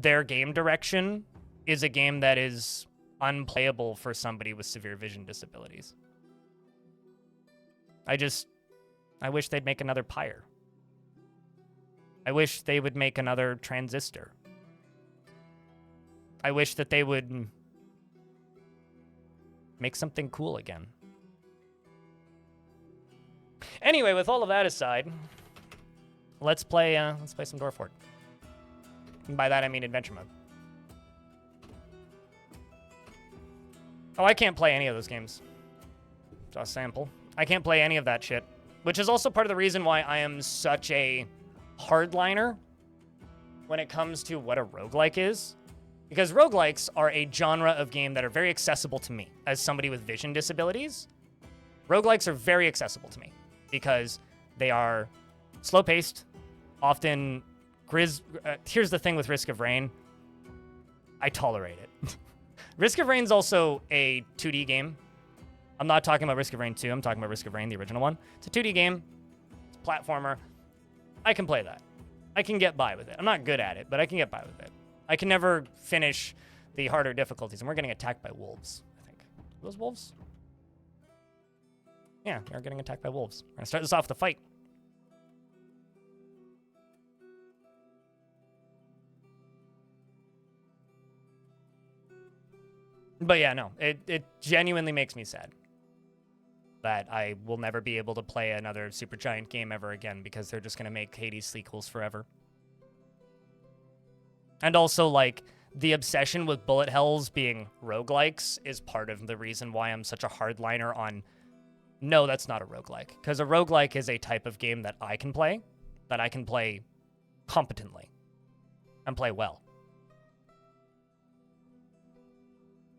their game direction is a game that is unplayable for somebody with severe vision disabilities. I wish they'd make another Pyre. I wish they would make another Transistor. I wish that they would make something cool again. Anyway, with all of that aside, let's play some Dwarf. And by that I mean adventure mode. Oh, I can't play any of those games. Just sample. I can't play any of that shit. Which is also part of the reason why I am such a hardliner when it comes to what a roguelike is. Because roguelikes are a genre of game that are very accessible to me as somebody with vision disabilities. Roguelikes are very accessible to me because they are slow-paced, often here's the thing with Risk of Rain. I tolerate it. Risk of Rain's also a 2D game. I'm not talking about Risk of Rain 2. I'm talking about Risk of Rain, the original one. It's a 2D game. It's a platformer. I can play that. I can get by with it. I'm not good at it, but I can get by with it. I can never finish the harder difficulties, and we're getting attacked by wolves, I think. Are those wolves? Yeah, we're getting attacked by wolves. We're going to start this off with a fight. But yeah, no, it genuinely makes me sad that I will never be able to play another Supergiant game ever again because they're just going to make Hades sequels forever. And also, like, the obsession with bullet hells being roguelikes is part of the reason why I'm such a hardliner on, no, that's not a roguelike. Because a roguelike is a type of game that I can play competently, and play well.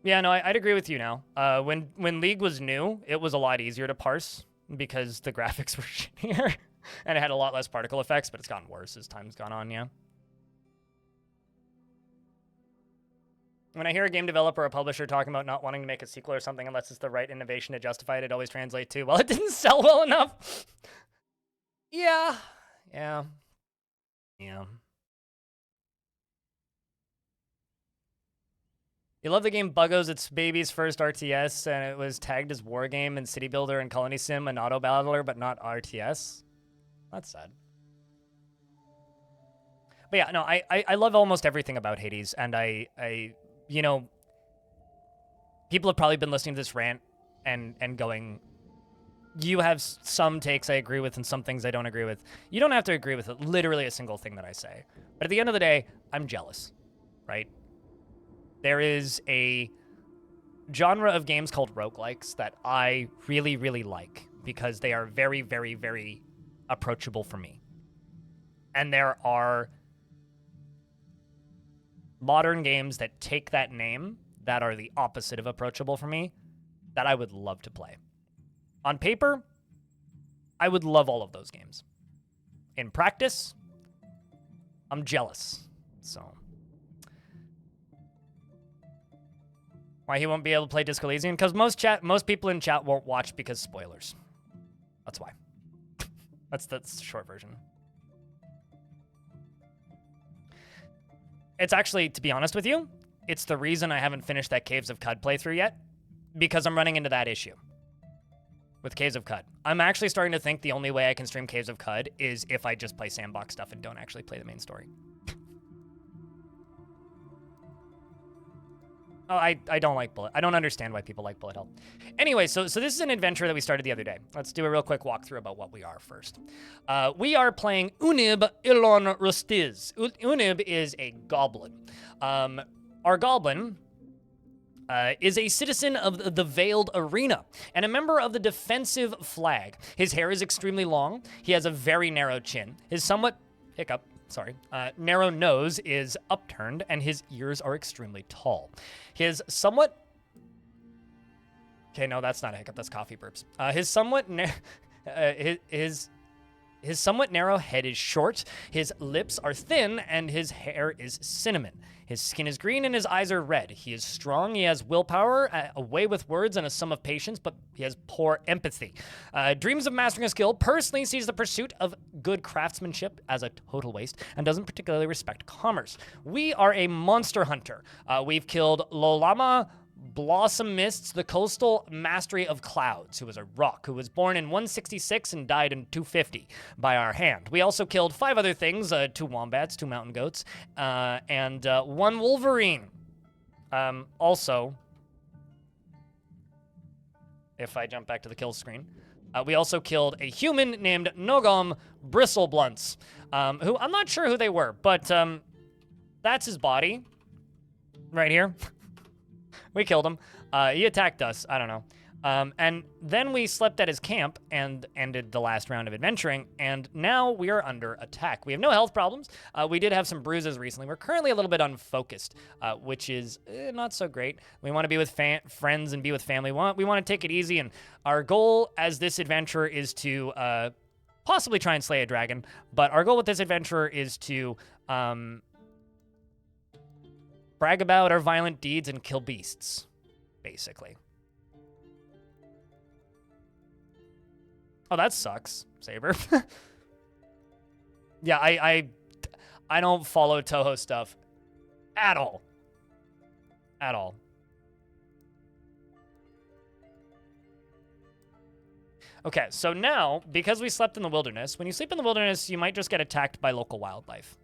Yeah, no, I'd agree with you now. When League was new, it was a lot easier to parse because the graphics were shittier, and it had a lot less particle effects, but it's gotten worse as time's gone on, yeah. When I hear a game developer or a publisher talking about not wanting to make a sequel or something unless it's the right innovation to justify it, it always translates to, well, it didn't sell well enough. Yeah. You love the game Buggos, it's baby's first RTS, and it was tagged as Wargame and City Builder and Colony Sim and Auto Battler, but not RTS? That's sad. But yeah, no, I love almost everything about Hades, and I you know, people have probably been listening to this rant and going, you have some takes I agree with and some things I don't agree with. You don't have to agree with literally a single thing that I say. But at the end of the day, I'm jealous, right? There is a genre of games called roguelikes that I really, really like because they are very, very, very approachable for me. And there are modern games that take that name that are the opposite of approachable for me that I would love to play. On paper, I would love all of those games. In practice, I'm jealous. So why he won't be able to play Disco Elysium? Because most people in chat won't watch because spoilers. That's why. That's the short version. It's actually, to be honest with you, it's the reason I haven't finished that Caves of Cud playthrough yet, because I'm running into that issue with Caves of Cud. I'm actually starting to think the only way I can stream Caves of Cud is if I just play sandbox stuff and don't actually play the main story. Oh, I don't like bullet. I don't understand why people like bullet hell. Anyway, so this is an adventure that we started the other day. Let's do a real quick walkthrough about what we are first. We are playing Unib Ilon Rustiz. Unib is a goblin. Our goblin is a citizen of the Veiled Arena and a member of the defensive flag. His hair is extremely long. He has a very narrow chin. His somewhat narrow nose is upturned, and his ears are extremely tall. His somewhat... Okay, no, that's not a hiccup. That's coffee burps. His somewhat... his His somewhat narrow head is short, his lips are thin, and his hair is cinnamon. His skin is green and his eyes are red. He is strong, he has willpower, a way with words, and a sum of patience, but he has poor empathy. Dreams of mastering a skill, personally sees the pursuit of good craftsmanship as a total waste, and doesn't particularly respect commerce. We are a monster hunter. We've killed Lolama Blossom Mists, the coastal mastery of clouds, who was a rock, who was born in 166 and died in 250 by our hand. We also killed 5 other things, 2 wombats, 2 mountain goats, and 1 wolverine. Also, if I jump back to the kill screen, we also killed a human named Nogom Bristleblunts, who I'm not sure who they were, but that's his body right here. We killed him. He attacked us. I don't know. And then we slept at his camp and ended the last round of adventuring, and now we are under attack. We have no health problems. We did have some bruises recently. We're currently a little bit unfocused, which is not so great. We want to be with friends and be with family. We want to take it easy, and our goal as this adventurer is to possibly try and slay a dragon, but our goal with this adventurer is to brag about our violent deeds and kill beasts, basically. Oh, that sucks, Saber. Yeah, I don't follow Toho stuff at all. At all. Okay, so now, because we slept in the wilderness, when you sleep in the wilderness, you might just get attacked by local wildlife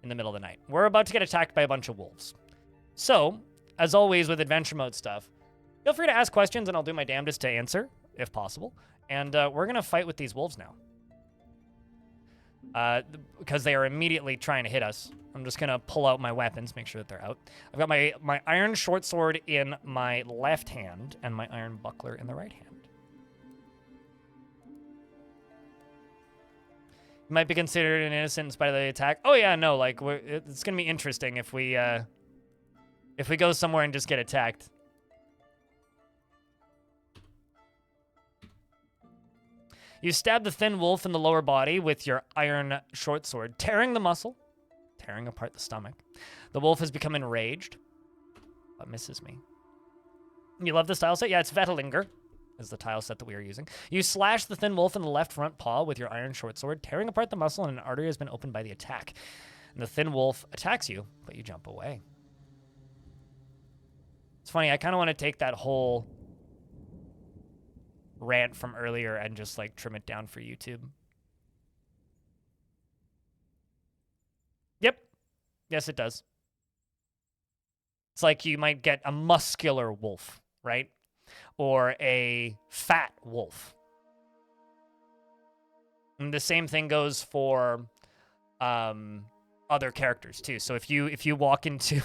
in the middle of the night. We're about to get attacked by a bunch of wolves. So, as always with adventure mode stuff, feel free to ask questions and I'll do my damnedest to answer, if possible. And we're going to fight with these wolves now. Because they are immediately trying to hit us. I'm just going to pull out my weapons, make sure that they're out. I've got my iron short sword in my left hand and my iron buckler in the right hand. You might be considered an innocent in spite of the attack. Oh yeah, no, like, it's going to be interesting if we go somewhere and just get attacked. You stab the thin wolf in the lower body with your iron short sword, tearing the muscle, tearing apart the stomach. The wolf has become enraged, but misses me. You love this tile set? Yeah, it's Vetelinger, is the tile set that we are using. You slash the thin wolf in the left front paw with your iron short sword, tearing apart the muscle, and an artery has been opened by the attack. And the thin wolf attacks you, but you jump away. It's funny, I kind of want to take that whole rant from earlier and just like trim it down for YouTube. Yep. Yes, it does. It's like you might get a muscular wolf, right? Or a fat wolf. And the same thing goes for other characters too. So if you walk into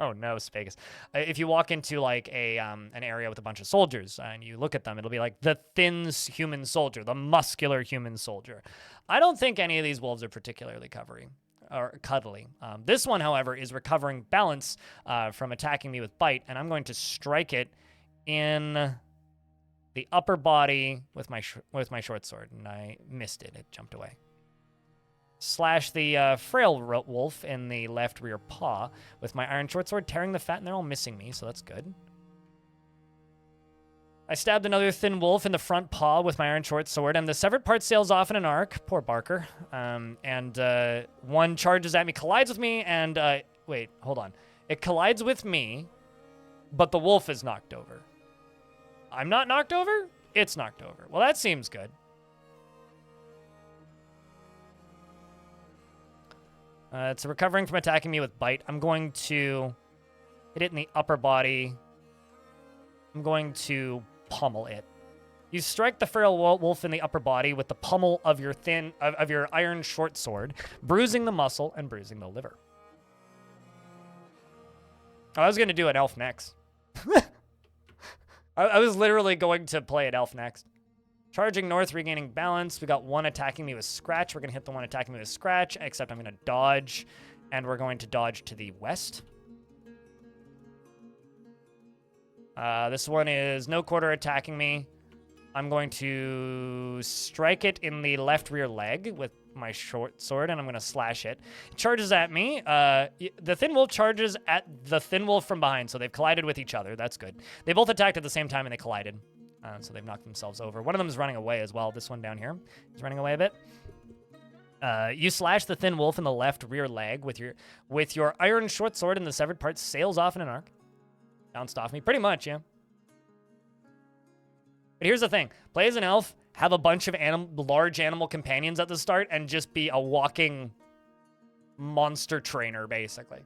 oh no, Spagus. If you walk into like an area with a bunch of soldiers and you look at them, it'll be like the thin human soldier, the muscular human soldier. I don't think any of these wolves are particularly cuddly. This one, however, is recovering balance from attacking me with bite, and I'm going to strike it in the upper body with my short sword, and I missed it. It jumped away. Slash the frail wolf in the left rear paw with my iron short sword, tearing the fat, and they're all missing me, so that's good. I stabbed another thin wolf in the front paw with my iron short sword, and the severed part sails off in an arc. Poor Barker. And one charges at me, collides with me, and wait, hold on. It collides with me, but the wolf is knocked over. I'm not knocked over? It's knocked over. Well, that seems good. It's recovering from attacking me with bite. I'm going to hit it in the upper body. I'm going to pummel it. You strike the feral wolf in the upper body with the pummel of your your iron short sword, bruising the muscle and bruising the liver. I was going to do an elf next. I was literally going to play an elf next. Charging north, regaining balance. We got one attacking me with scratch. We're going to hit the one attacking me with scratch, except I'm going to dodge, and we're going to dodge to the west. This one is no quarter attacking me. I'm going to strike it in the left rear leg with my short sword, and I'm going to slash it. It charges at me. The Thin Wolf charges at the Thin Wolf from behind, so they've collided with each other. That's good. They both attacked at the same time, and they collided. So they've knocked themselves over. One of them is running away as well. This one down here is running away a bit. You slash the Thin Wolf in the left rear leg with your iron short sword, and the severed part sails off in an arc. Bounced off me. Pretty much, yeah. But here's the thing. Play as an elf, have a bunch of large animal companions at the start, and just be a walking monster trainer, basically.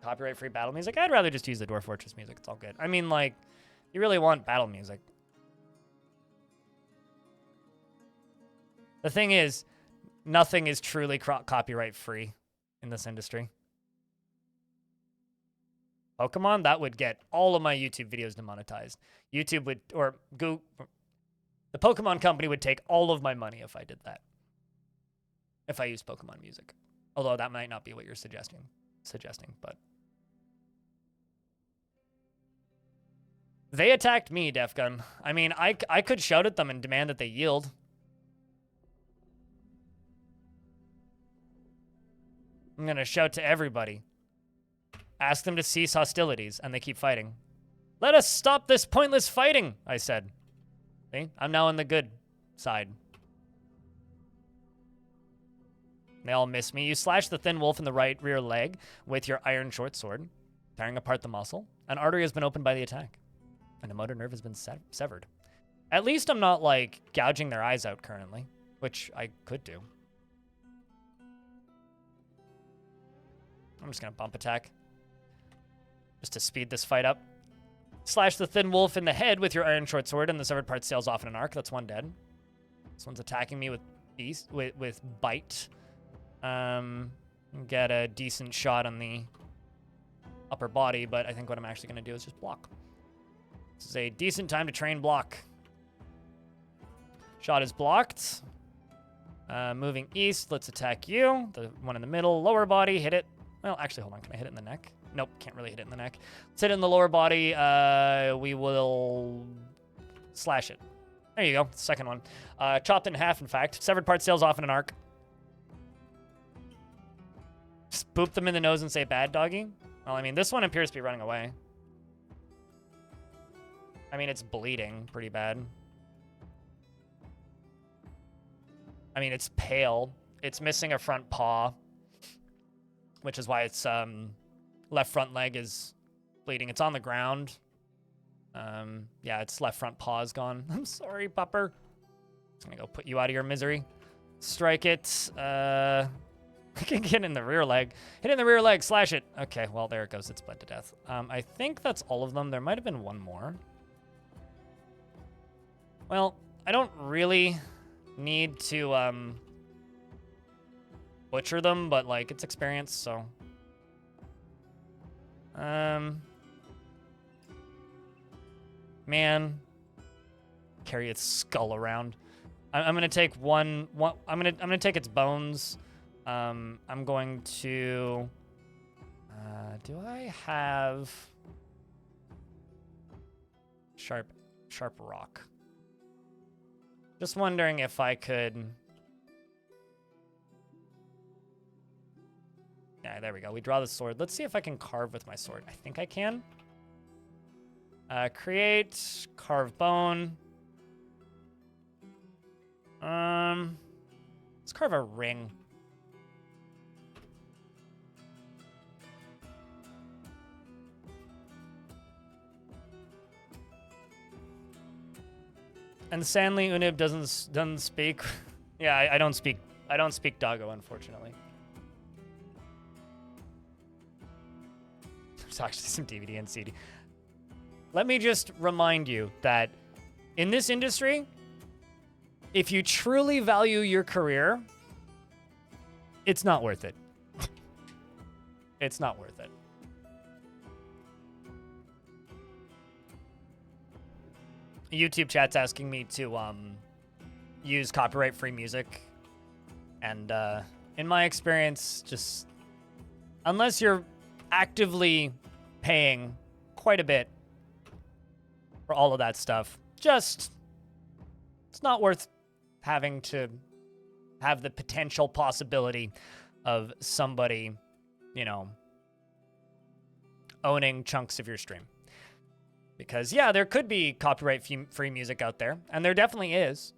Copyright-free battle music? I'd rather just use the Dwarf Fortress music. It's all good. I mean, like, you really want battle music. The thing is, nothing is truly copyright-free in this industry. Pokemon, that would get all of my YouTube videos demonetized. YouTube would, or Google, the Pokemon company would take all of my money if I did that. If I used Pokemon music. Although that might not be what you're suggesting, but. They attacked me, Defgun. I mean, I could shout at them and demand that they yield. I'm gonna shout to everybody. Ask them to cease hostilities, and they keep fighting. Let us stop this pointless fighting, I said. See? I'm now on the good side. They all miss me. You slash the Thin Wolf in the right rear leg with your iron short sword, tearing apart the muscle. An artery has been opened by the attack, and a motor nerve has been severed. At least I'm not, like, gouging their eyes out currently, which I could do. I'm just going to bump attack, just to speed this fight up. Slash the Thin Wolf in the head with your iron short sword, and the severed part sails off in an arc. That's one dead. This one's attacking me with bite. Get a decent shot on the upper body, but I think what I'm actually going to do is just block. This is a decent time to train block. Shot is blocked. Moving east, let's attack you. The one in the middle, lower body, hit it. Well, actually, hold on. Can I hit it in the neck? Nope, can't really hit it in the neck. Let's hit it in the lower body. We will slash it. There you go. Second one. Chopped in half, in fact. Severed part sails off in an arc. Just boop them in the nose and say bad doggy. Well, I mean, this one appears to be running away. I mean, it's bleeding pretty bad. I mean, it's pale. It's missing a front paw, which is why its left front leg is bleeding. It's on the ground. Yeah, its left front paw is gone. I'm sorry, pupper. Just gonna go put you out of your misery. Strike it. I can get in the rear leg. Hit it in the rear leg. Slash it. Okay, well, there it goes. It's bled to death. I think that's all of them. There might have been one more. Well, I don't really need to butcher them, but, like, it's experience, so. Man. Carry its skull around. I'm gonna take I'm gonna take its bones. I'm going to do I have sharp rock? Just wondering if I could. Yeah, there we go. We draw the sword. Let's see if I can carve with my sword. I think I can. Create, carve bone. Let's carve a ring. And sadly, Unib doesn't speak. Yeah, I don't speak Doggo, unfortunately. There's actually some DVD and CD. Let me just remind you that in this industry, if you truly value your career, it's not worth it. It's not worth it. YouTube chat's asking me to use copyright-free music. And in my experience, just unless you're actively paying quite a bit for all of that stuff. Just, it's not worth having to have the potential possibility of somebody, you know, owning chunks of your stream. Because, yeah, there could be copyright-free music out there, and there definitely is.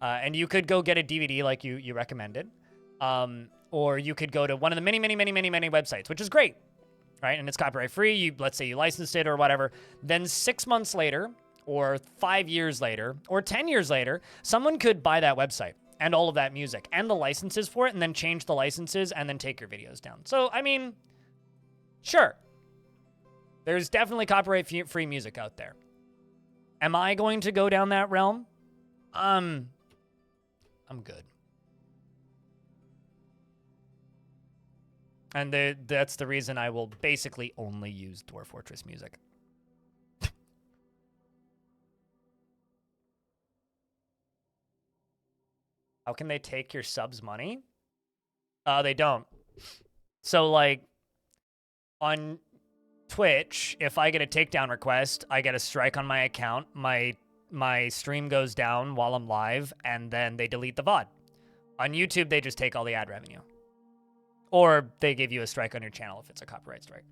And you could go get a DVD like you recommended. Or you could go to one of the many websites, which is great, right? And it's copyright-free. Let's say you licensed it or whatever. Then 6 months later, or 5 years later, or 10 years later, someone could buy that website and all of that music and the licenses for it, and then change the licenses and then take your videos down. So, I mean, sure. There's definitely copyright-free music out there. Am I going to go down that realm? I'm good. And that's the reason I will basically only use Dwarf Fortress music. How can they take your subs money? They don't. So, like, on Twitch, if I get a takedown request, I get a strike on my account, my stream goes down while I'm live, and then they delete the VOD. On YouTube, they just take all the ad revenue. Or they give you a strike on your channel if it's a copyright strike.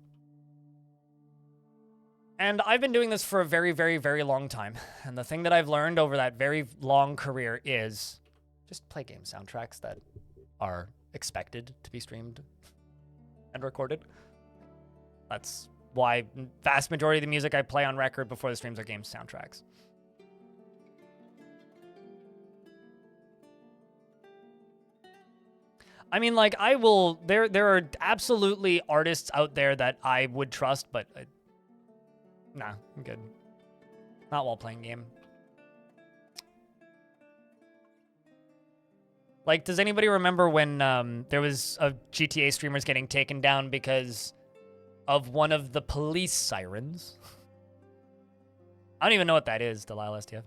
And I've been doing this for a very, very, very long time. And the thing that I've learned over that very long career is just play game soundtracks that are expected to be streamed and recorded. That's why vast majority of the music I play on record before the streams are game soundtracks. I mean, like, I will... There are absolutely artists out there that I would trust, but... nah, I'm good. Not while playing game. Like, does anybody remember when there was a GTA streamers getting taken down because of one of the police sirens? I don't even know what that is, Delilah STF.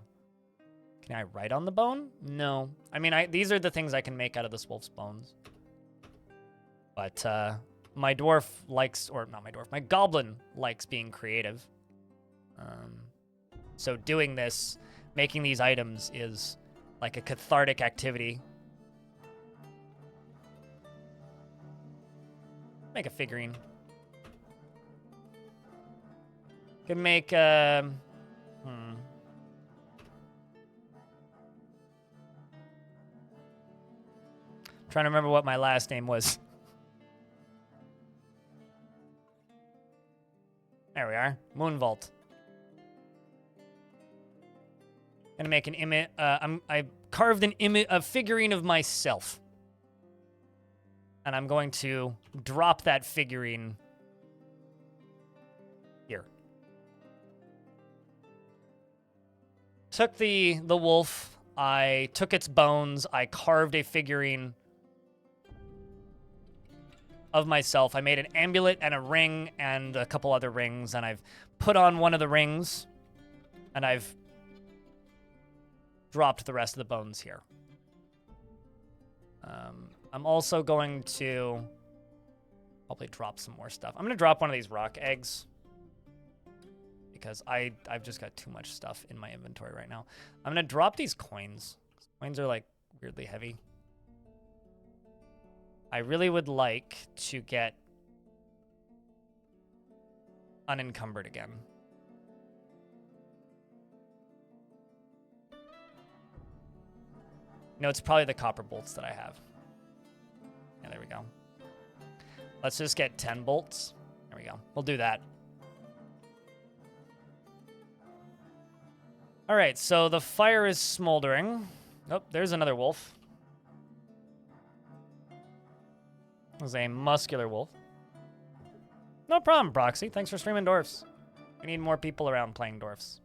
Can I write on the bone? No. I mean, these are the things I can make out of this wolf's bones. But my dwarf likes, or not my dwarf, my goblin likes being creative. So doing this, making these items is like a cathartic activity. Make a figurine. Could make, trying to remember what my last name was. There we are. Moonvault. Gonna make an image. I carved an image, a figurine of myself. And I'm going to drop that figurine here. Took the wolf. I took its bones. I carved a figurine of myself. I made an amulet and a ring and a couple other rings, and I've put on one of the rings, and I've dropped the rest of the bones here. I'm also going to probably drop some more stuff. I'm going to drop one of these rock eggs because I've just got too much stuff in my inventory right now. I'm going to drop these coins. Coins are like weirdly heavy. I really would like to get unencumbered again. No, it's probably the copper bolts that I have. Yeah, there we go. Let's just get 10 bolts. There we go. We'll do that. All right, so the fire is smoldering. Oh, there's another wolf. There's a muscular wolf. No problem, Proxy. Thanks for streaming dwarfs. We need more people around playing dwarfs.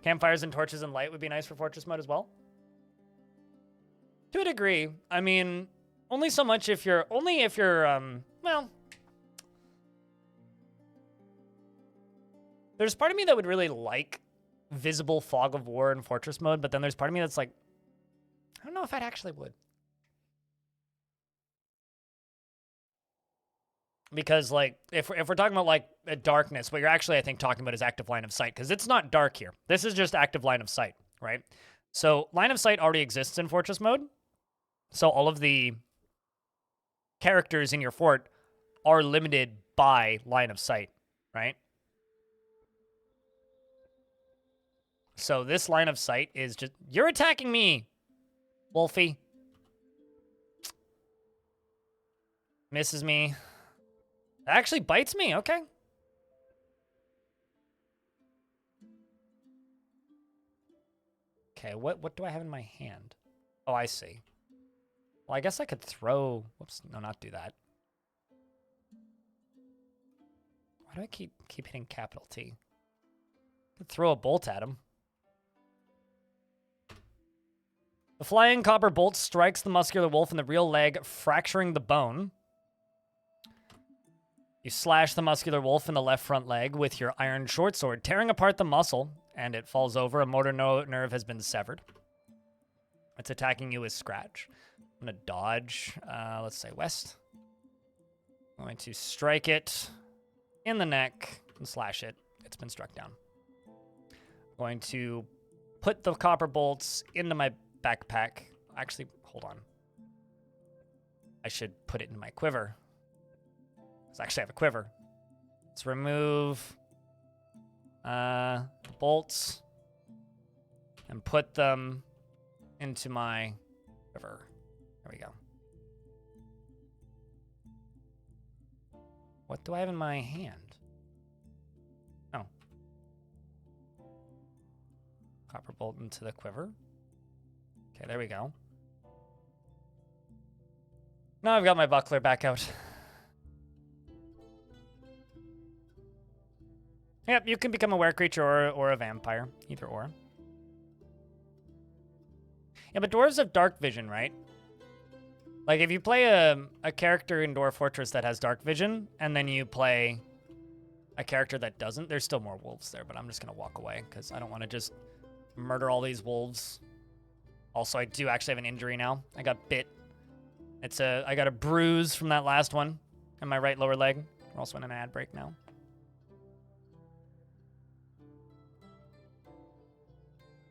Campfires and torches and light would be nice for Fortress mode as well. To a degree. I mean, only so much if you're, well, there's part of me that would really like visible fog of war in Fortress mode, but then there's part of me that's like, I don't know if I actually would. Because, like, if we're talking about, like, darkness, what you're actually, I think, talking about is active line of sight, because it's not dark here. This is just active line of sight, right? So line of sight already exists in Fortress mode. So all of the characters in your fort are limited by line of sight, right? So this line of sight is just... You're attacking me, Wolfie. Misses me. Actually bites me, okay. Okay, what do I have in my hand? Oh, I see. Well, I guess I could throw... Whoops, no, not do that. Why do I keep hitting capital T? I could throw a bolt at him. The flying copper bolt strikes the muscular wolf in the rear leg, fracturing the bone. You slash the muscular wolf in the left front leg with your iron short sword, tearing apart the muscle, and it falls over. A motor nerve has been severed. It's attacking you with scratch. I'm going to dodge, let's say west. I'm going to strike it in the neck and slash it. It's been struck down. I'm going to put the copper bolts into my backpack. Actually, hold on. I should put it in my quiver. Actually, I have a quiver. Let's remove the bolts and put them into my quiver. There we go. What do I have in my hand? Oh. Copper bolt into the quiver. Okay, there we go. Now I've got my buckler back out. Yep, you can become a were creature or a vampire. Either or. Yeah, but dwarves have dark vision, right? Like, if you play a character in Dwarf Fortress that has dark vision, and then you play a character that doesn't, there's still more wolves there, but I'm just going to walk away, because I don't want to just murder all these wolves. Also, I do actually have an injury now. I got bit. I got a bruise from that last one in my right lower leg. We're also in an ad break now.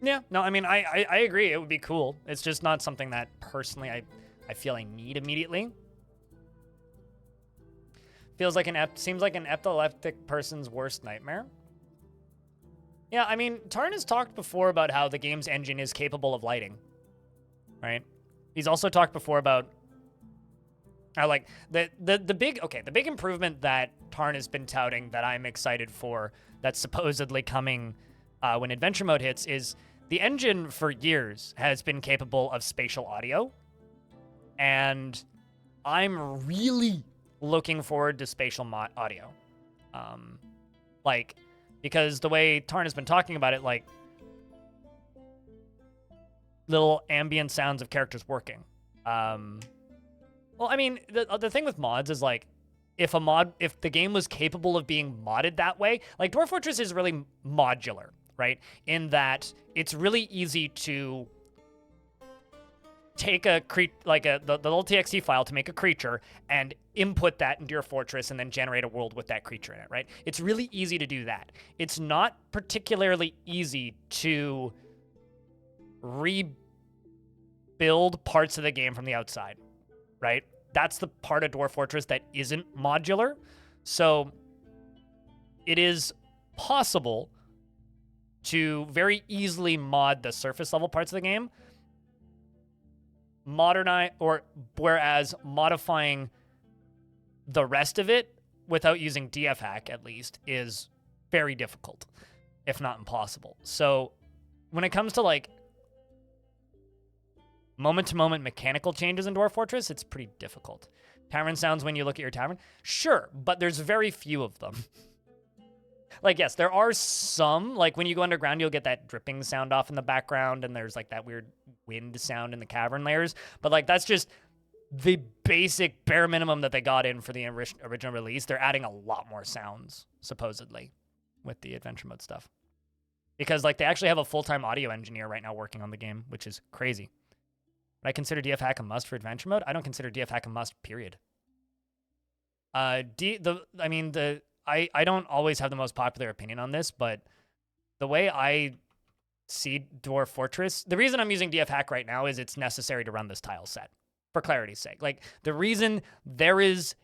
Yeah, no, I mean, I agree. It would be cool. It's just not something that, personally, I feel I need immediately. Seems like an epileptic person's worst nightmare. Yeah, I mean, Tarn has talked before about how the game's engine is capable of lighting, right? He's also talked before about how, like, the big improvement that Tarn has been touting that I'm excited for, that's supposedly coming when adventure mode hits, is the engine for years has been capable of spatial audio, and I'm really looking forward to spatial audio. Like, because the way Tarn has been talking about it, like, little ambient sounds of characters working. Well, I mean, the thing with mods is, like, if the game was capable of being modded that way, like, Dwarf Fortress is really modular, right? In that it's really easy to take the little TXT file to make a creature and input that into your fortress and then generate a world with that creature in it, right? It's really easy to do that. It's not particularly easy to rebuild parts of the game from the outside, right? That's the part of Dwarf Fortress that isn't modular. So it is possible to very easily mod the surface level parts of the game, whereas modifying the rest of it without using DF hack, at least, is very difficult, if not impossible. So when it comes to, like, moment-to-moment mechanical changes in Dwarf Fortress, it's pretty difficult. Tavern sounds when you look at your tavern? Sure, but there's very few of them. Like, yes, there are some. Like, when you go underground, you'll get that dripping sound off in the background, and there's, like, that weird wind sound in the cavern layers. But, like, that's just the basic bare minimum that they got in for the original release. They're adding a lot more sounds, supposedly, with the adventure mode stuff. Because, like, they actually have a full-time audio engineer right now working on the game, which is crazy. But I consider DF hack a must for adventure mode. I don't consider DF hack a must, period. I don't always have the most popular opinion on this, but the way I see Dwarf Fortress, the reason I'm using DF Hack right now is it's necessary to run this tile set, for clarity's sake. Like, the reason there is,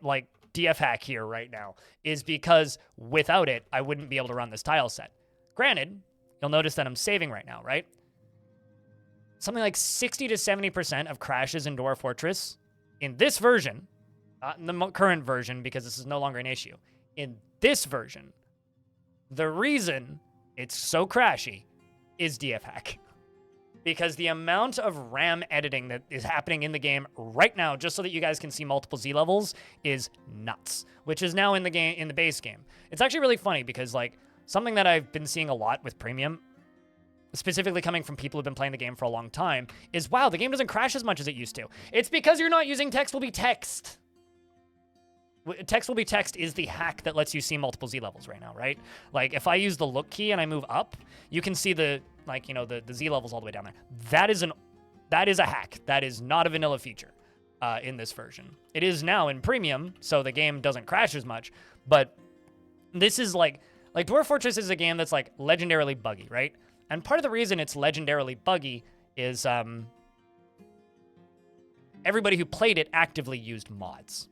like, DF Hack here right now is because without it, I wouldn't be able to run this tile set. Granted, you'll notice that I'm saving right now, right? Something like 60 to 70% of crashes in Dwarf Fortress in this version, not in the current version because this is no longer an issue, in this version, the reason it's so crashy is DF Hack. Because the amount of RAM editing that is happening in the game right now, just so that you guys can see multiple Z levels, is nuts. Which is now in the game, in the base game. It's actually really funny because, like, something that I've been seeing a lot with Premium, specifically coming from people who've been playing the game for a long time, is, wow, the game doesn't crash as much as it used to. It's because you're not using text will be text. Text will be text is the hack that lets you see multiple Z levels right now, right? Like, if I use the look key and I move up, you can see the, like, you know, the Z levels all the way down there. That is a hack. That is not a vanilla feature in this version. It is now in Premium, so the game doesn't crash as much, but this is like Dwarf Fortress is a game that's, like, legendarily buggy, right? And part of the reason it's legendarily buggy is everybody who played it actively used mods.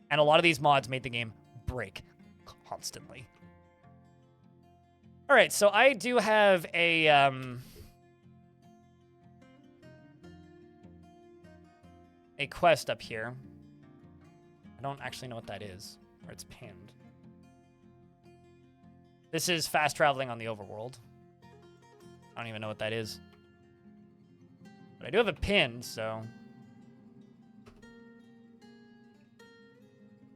And a lot of these mods made the game break constantly. All right, so I do have a quest up here. I don't actually know what that is, where it's pinned. This is fast traveling on the overworld. I don't even know what that is. But I do have a pin, so...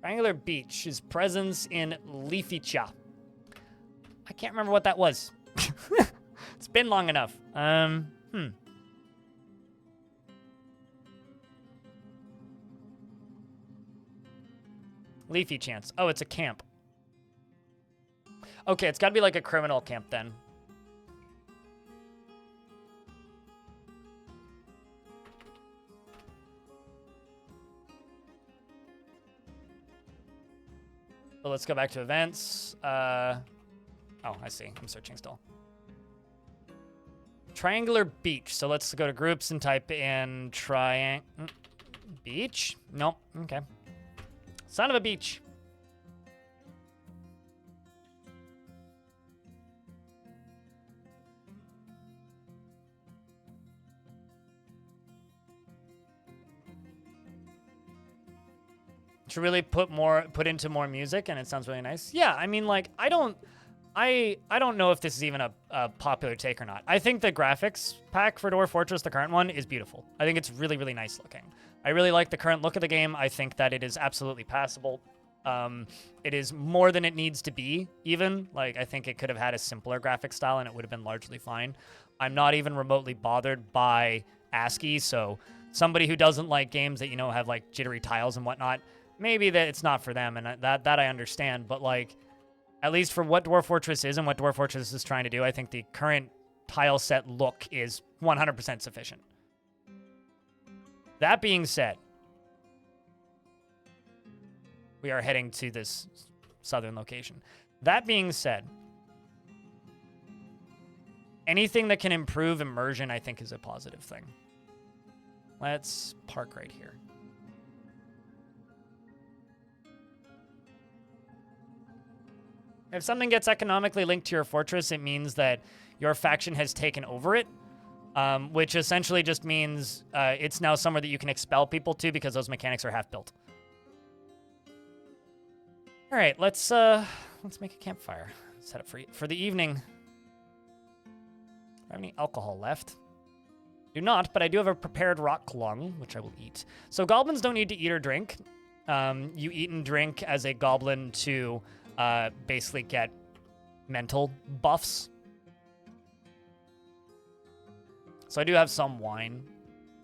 Triangular Beach, his presence in Leafy Cha. I can't remember what that was. It's been long enough. Leafy Chance. Oh, it's a camp. Okay, it's got to be like a criminal camp then. So let's go back to events. Oh, I see. I'm searching still. Triangular Beach. So let's go to groups and type in beach? Nope. Okay. Son of a beach. To really put into more music, and it sounds really nice. Yeah, I mean, like, I don't know if this is even a popular take or not. I think the graphics pack for Dwarf Fortress, the current one, is beautiful. I think it's really, really nice looking. I really like the current look of the game. I think that it is absolutely passable. It is more than it needs to be, even. Like, I think it could have had a simpler graphic style, and it would have been largely fine. I'm not even remotely bothered by ASCII, so somebody who doesn't like games that, you know, have, like, jittery tiles and whatnot, maybe that it's not for them, and that I understand, but, like, at least for what Dwarf Fortress is and what Dwarf Fortress is trying to do, I think the current tile set look is 100% sufficient. That being said, we are heading to this southern location. That being said, anything that can improve immersion, I think, is a positive thing. Let's park right here. If something gets economically linked to your fortress, it means that your faction has taken over it, which essentially just means it's now somewhere that you can expel people to because those mechanics are half built. All right, let's make a campfire. Set up for the evening. Do I have any alcohol left? Do not, but I do have a prepared rock lung, which I will eat. So goblins don't need to eat or drink. You eat and drink as a goblin to basically get mental buffs. So I do have some wine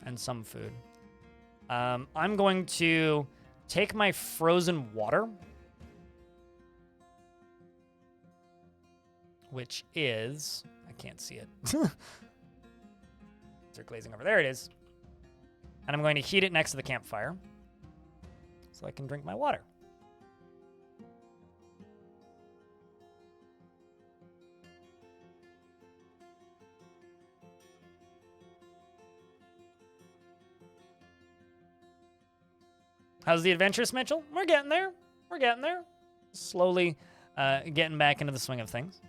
and some food. I'm going to take my frozen water, which is, I can't see it. They're glazing over. There it is. And I'm going to heat it next to the campfire so I can drink my water. How's the adventures, Mitchell? We're getting there. We're getting there. Slowly getting back into the swing of things.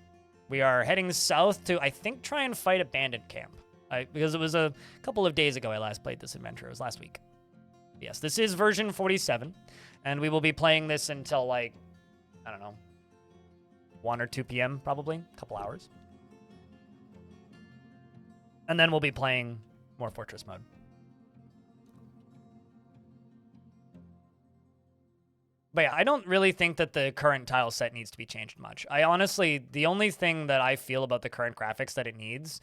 We are heading south to, I think, try and fight a bandit camp. Because it was a couple of days ago I last played this adventure. It was last week. Yes, this is version 47. And we will be playing this until, like, I don't know, 1 or 2 p.m. probably. A couple hours. And then we'll be playing more Fortress mode. But yeah, I don't really think that the current tile set needs to be changed much. I honestly, the only thing that I feel about the current graphics that it needs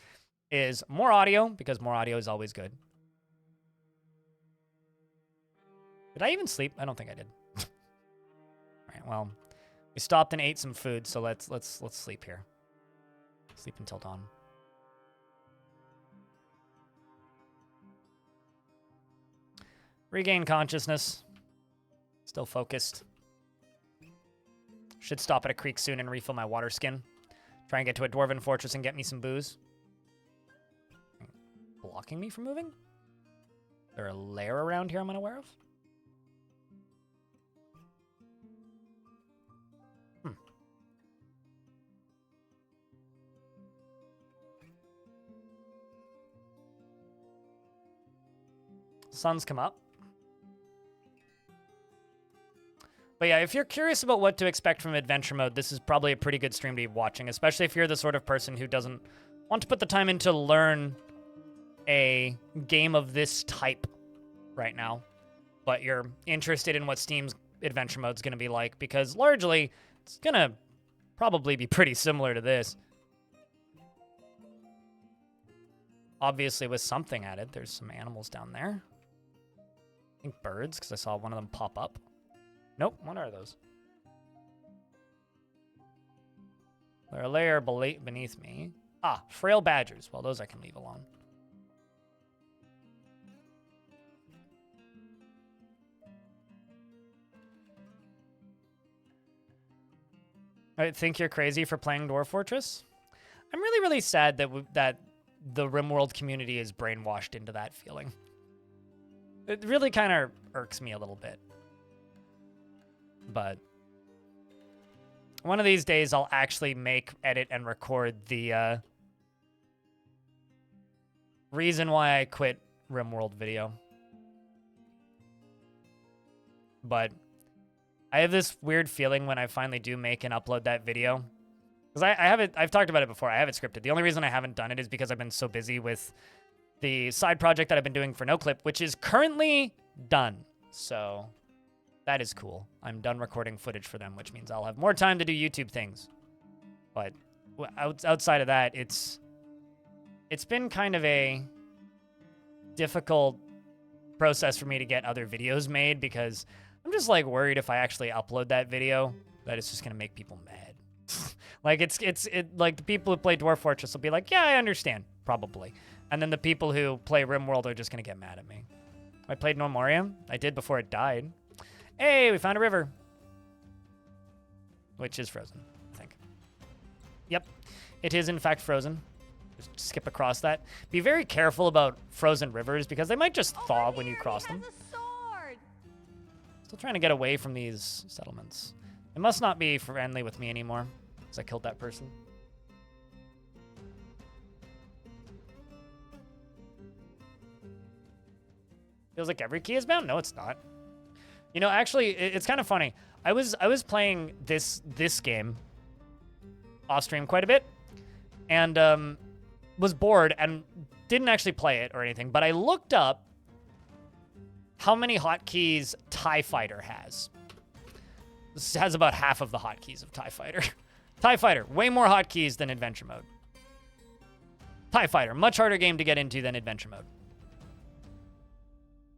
is more audio, because more audio is always good. Did I even sleep? I don't think I did. All right, well, we stopped and ate some food, so let's sleep here. Sleep until dawn. Regain consciousness. Still focused. Should stop at a creek soon and refill my water skin. Try and get to a dwarven fortress and get me some booze. Blocking me from moving? Is there a lair around here I'm unaware of? Sun's come up. But yeah, if you're curious about what to expect from adventure mode, this is probably a pretty good stream to be watching, especially if you're the sort of person who doesn't want to put the time in to learn a game of this type right now, but you're interested in what Steam's adventure mode is going to be like, because largely it's going to probably be pretty similar to this. Obviously with something added. There's some animals down there. I think birds, because I saw one of them pop up. Nope, what are those? They're a layer beneath me. Ah, frail badgers. Well, those I can leave alone. I think you're crazy for playing Dwarf Fortress. I'm really, really sad that that the RimWorld community is brainwashed into that feeling. It really kind of irks me a little bit. But one of these days, I'll actually make, edit, and record the reason why I quit RimWorld video. But I have this weird feeling when I finally do make and upload that video. Because I have it, I've talked about it before, I have it scripted. The only reason I haven't done it is because I've been so busy with the side project that I've been doing for NoClip, which is currently done. So that is cool. I'm done recording footage for them, which means I'll have more time to do YouTube things. But outside of that, it's been kind of a difficult process for me to get other videos made, because I'm just like worried if I actually upload that video that it's just gonna make people mad. Like like the people who play Dwarf Fortress will be like, yeah, I understand, probably. And then the people who play RimWorld are just gonna get mad at me. I played Normoria. I did before it died. Hey, we found a river. Which is frozen, I think. Yep, it is in fact frozen. Just skip across that. Be very careful about frozen rivers, because they might just thaw when you cross them. Still trying to get away from these settlements. It must not be friendly with me anymore, because I killed that person. Feels like every key is bound? No, it's not. You know, actually, it's kind of funny. I was playing this game off stream quite a bit, and was bored and didn't actually play it or anything. But I looked up how many hotkeys TIE Fighter has. This has about half of the hotkeys of TIE Fighter. TIE Fighter, way more hotkeys than Adventure Mode. TIE Fighter, much harder game to get into than Adventure Mode.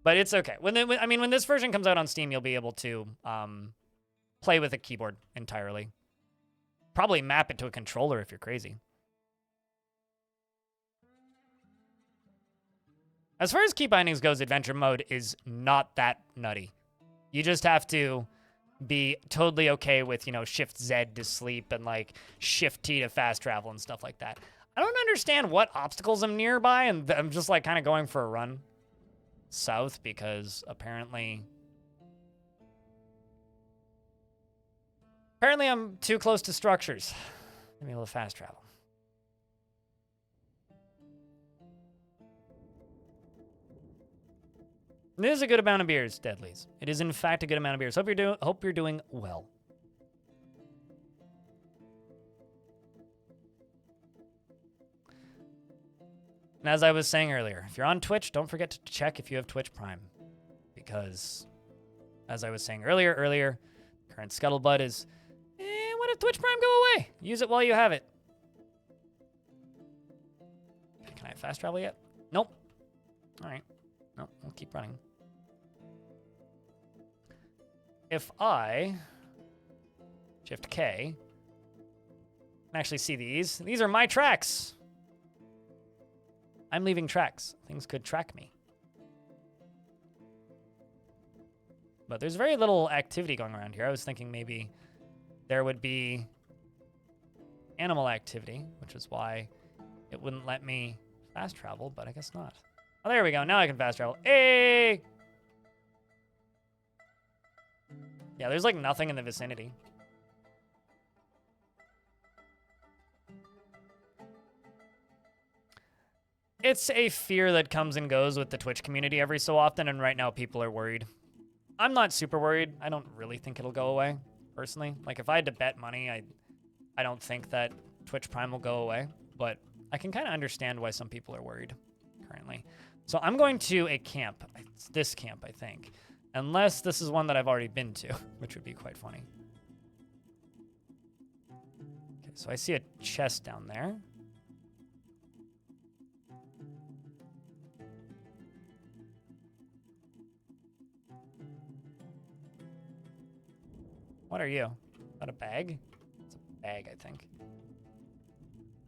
But it's okay. When this version comes out on Steam, you'll be able to play with a keyboard entirely. Probably map it to a controller if you're crazy. As far as key bindings goes, Adventure Mode is not that nutty. You just have to be totally okay with, you know, Shift Z to sleep and like Shift T to fast travel and stuff like that. I don't understand what obstacles I'm nearby, and I'm just like kind of going for a run south, because apparently Apparently I'm too close to structures to be able to fast travel. It is a good amount of beers, Deadlies. It is in fact a good amount of beers. Hope you're doing well. And as I was saying earlier, if you're on Twitch, don't forget to check if you have Twitch Prime. Because, as I was saying earlier, current scuttlebutt is, what if Twitch Prime go away? Use it while you have it. Can I fast travel yet? Nope. All right. No, we'll keep running. If I Shift K, can actually see these are my tracks. I'm leaving tracks. Things could track me. But there's very little activity going around here. I was thinking maybe there would be animal activity, which is why it wouldn't let me fast travel, but I guess not. Oh, there we go. Now I can fast travel. Hey! Yeah, there's like nothing in the vicinity. It's a fear that comes and goes with the Twitch community every so often, and right now people are worried. I'm not super worried. I don't really think it'll go away, personally. Like, if I had to bet money, I don't think that Twitch Prime will go away, but I can kind of understand why some people are worried currently. So I'm going to a camp. It's this camp, I think. Unless this is one that I've already been to, which would be quite funny. Okay, so I see a chest down there. What are you? Is that a bag? It's a bag, I think.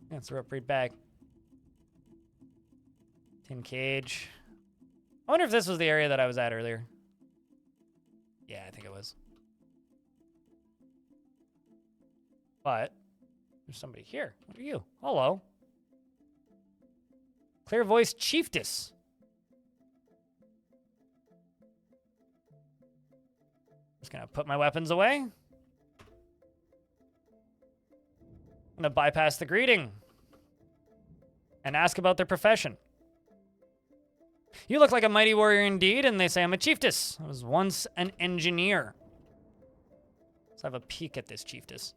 Yeah, it's a rope breed bag. Tin cage. I wonder if this was the area that I was at earlier. Yeah, I think it was. But there's somebody here. What are you? Hello. Clear voice chiefess. Just gonna put my weapons away. I'm gonna bypass the greeting and ask about their profession. You look like a mighty warrior indeed, and they say I'm a chiefess. I was once an engineer. Let's have a peek at this chiefess.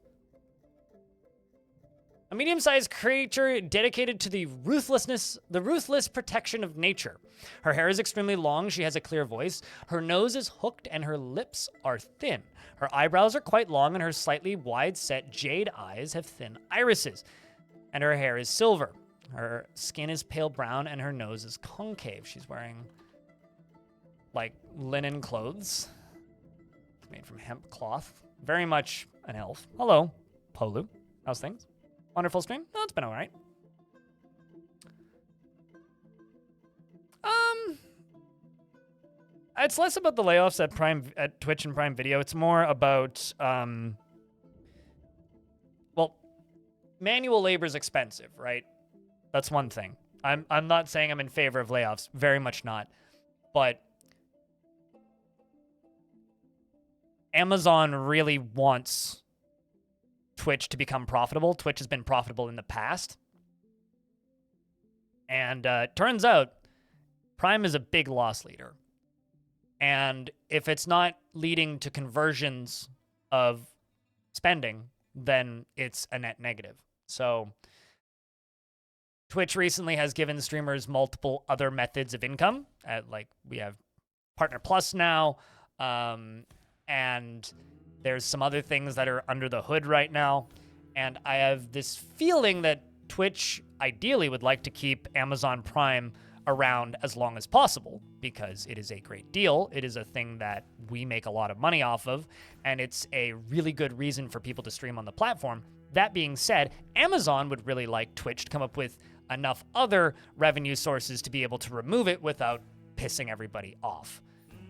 A medium-sized creature dedicated to the ruthless protection of nature. Her hair is extremely long, she has a clear voice, her nose is hooked, and her lips are thin. Her eyebrows are quite long, and her slightly wide-set jade eyes have thin irises. And her hair is silver. Her skin is pale brown, and her nose is concave. She's wearing, like, linen clothes. It's made from hemp cloth. Very much an elf. Hello, Polu. How's things? Wonderful stream? Oh, it's been all right. It's less about the layoffs at Twitch and Prime Video. It's more about, well, manual labor is expensive, right? That's one thing. I'm not saying I'm in favor of layoffs. Very much not. But Amazon really wants Twitch to become profitable. Twitch has been profitable in the past. And turns out Prime is a big loss leader. And if it's not leading to conversions of spending, then it's a net negative. So Twitch recently has given streamers multiple other methods of income. Like we have Partner Plus now, and there's some other things that are under the hood right now. And I have this feeling that Twitch ideally would like to keep Amazon Prime around as long as possible because it is a great deal. It is a thing that we make a lot of money off of, and it's a really good reason for people to stream on the platform. That being said, Amazon would really like Twitch to come up with enough other revenue sources to be able to remove it without pissing everybody off.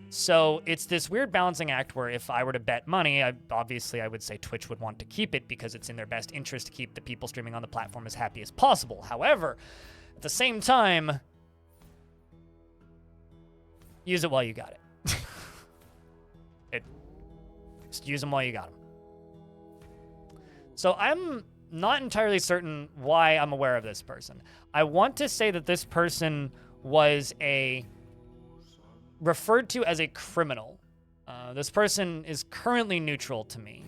So it's this weird balancing act where if I were to bet money, obviously I would say Twitch would want to keep it because it's in their best interest to keep the people streaming on the platform as happy as possible. However, at the same time, use it while you got it. Just use them while you got them. So I'm not entirely certain why I'm aware of this person. I want to say that this person was referred to as a criminal. This person is currently neutral to me.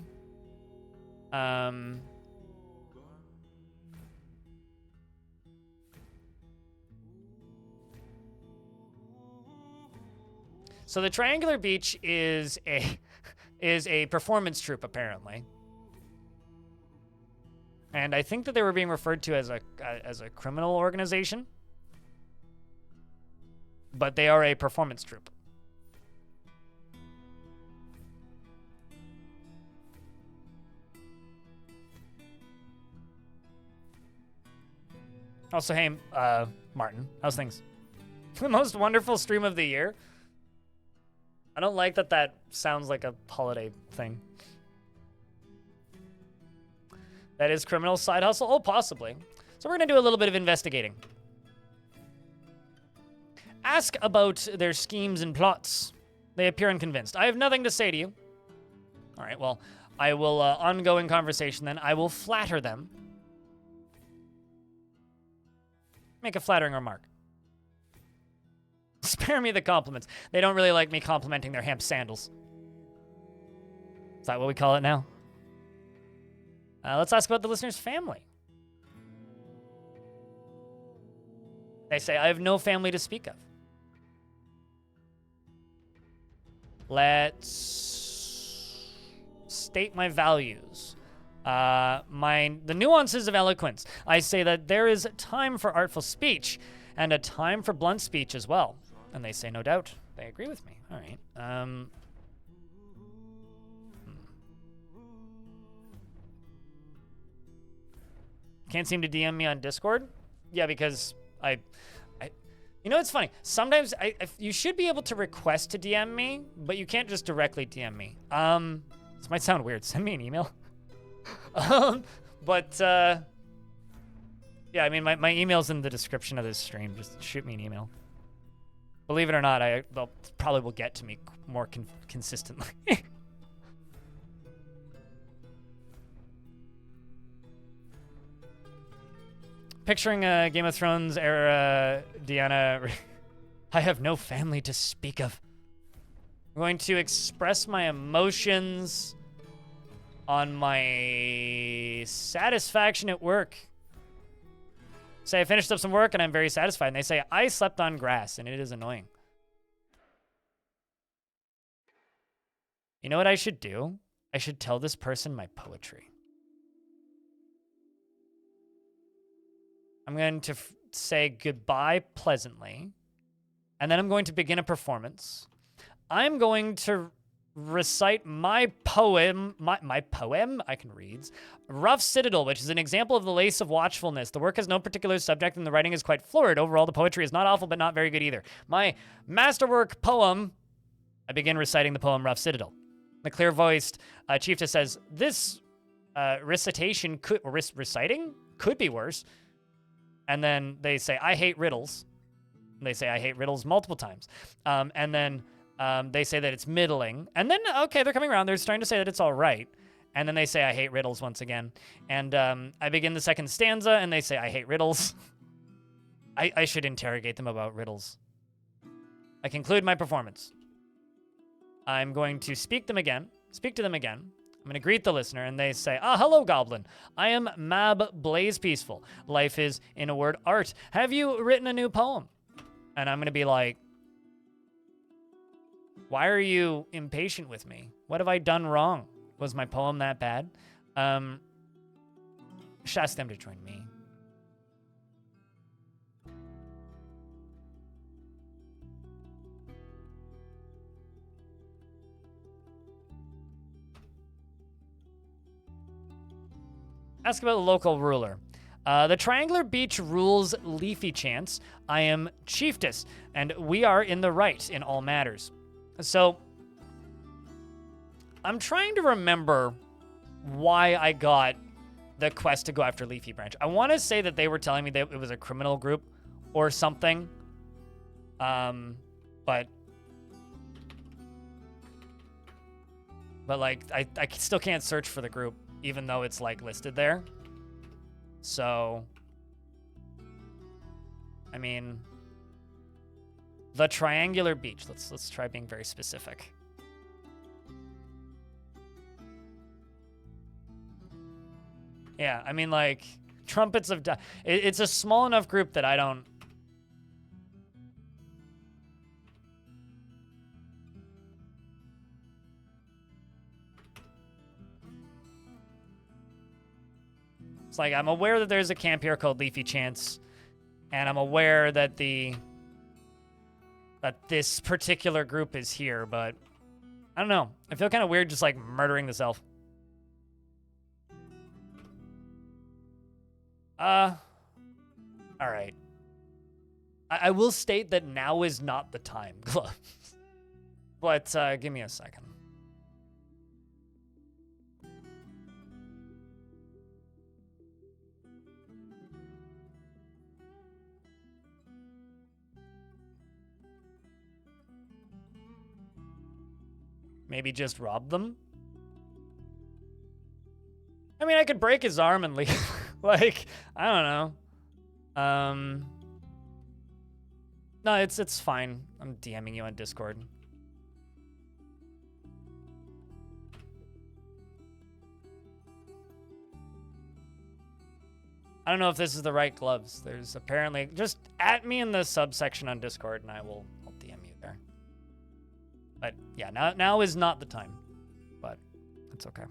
So the Triangular Beach is a performance troupe, apparently. And I think that they were being referred to as a criminal organization. But they are a performance troupe. Also, hey, Martin, how's things? The most wonderful stream of the year? I don't like that sounds like a holiday thing. That is criminal side hustle? Oh, possibly. So we're going to do a little bit of investigating. Ask about their schemes and plots. They appear unconvinced. I have nothing to say to you. All right, well, I will, ongoing conversation then. I will flatter them. Make a flattering remark. Spare me the compliments. They don't really like me complimenting their hemp sandals. Is that what we call it now? Let's ask about the listener's family. They say, I have no family to speak of. Let's state my values. The nuances of eloquence. I say that there is time for artful speech and a time for blunt speech as well. And they say, no doubt. They agree with me. All right. Can't seem to DM me on Discord? Yeah, because you know, it's funny. Sometimes you should be able to request to DM me, but you can't just directly DM me. This might sound weird. Send me an email. Yeah, I mean, my email's in the description of this stream. Just shoot me an email. Believe it or not, they'll probably will get to me more consistently. Picturing a Game of Thrones era Deanna. I have no family to speak of. I'm going to express my emotions on my satisfaction at work. Say I finished up some work and I'm very satisfied. And they say, I slept on grass and it is annoying. You know what I should do? I should tell this person my poetry. I'm going to say goodbye pleasantly. And then I'm going to begin a performance. I'm going to recite my poem, my poem, I can read. Rough Citadel, which is an example of the lace of watchfulness. The work has no particular subject and the writing is quite florid. Overall, the poetry is not awful, but not very good either. My masterwork poem, I begin reciting the poem Rough Citadel. The clear-voiced chiefess says, this recitation reciting could be worse. And then they say, I hate riddles. And they say, I hate riddles multiple times. And then they say that it's middling. And then, okay, they're coming around. They're starting to say that it's all right. And then they say, I hate riddles once again. And I begin the second stanza, and they say, I hate riddles. I should interrogate them about riddles. I conclude my performance. I'm going to speak to them again. I'm going to greet the listener, and they say, hello, Goblin. I am Mab Blaze Peaceful. Life is, in a word, art. Have you written a new poem? And I'm going to be like, why are you impatient with me? What have I done wrong? Was my poem that bad? Should ask them to join me. Ask about the local ruler. The Triangular Beach rules Leafy Chance. I am Chiefess, and we are in the right in all matters. So, I'm trying to remember why I got the quest to go after Leafy Branch. I want to say that they were telling me that it was a criminal group or something. But like, I still can't search for the group. even though it's like listed there. So, I mean, the triangular beach. Let's try being very specific. Yeah, I mean, like, Trumpets of Death. It's a small enough group that I don't... It's like, I'm aware that there's a camp here called Leafy Chance, and I'm aware that this particular group is here, but I don't know. I feel kind of weird just, like, murdering this elf. All right. I will state that now is not the time, Gloves. But, give me a second. Maybe just rob them? I mean, I could break his arm and leave. Like, I don't know. No, it's fine. I'm DMing you on Discord. I don't know if this is the right gloves. There's apparently... Just at me in the subsection on Discord and I'll DM you there. But yeah, now is not the time. But it's okay.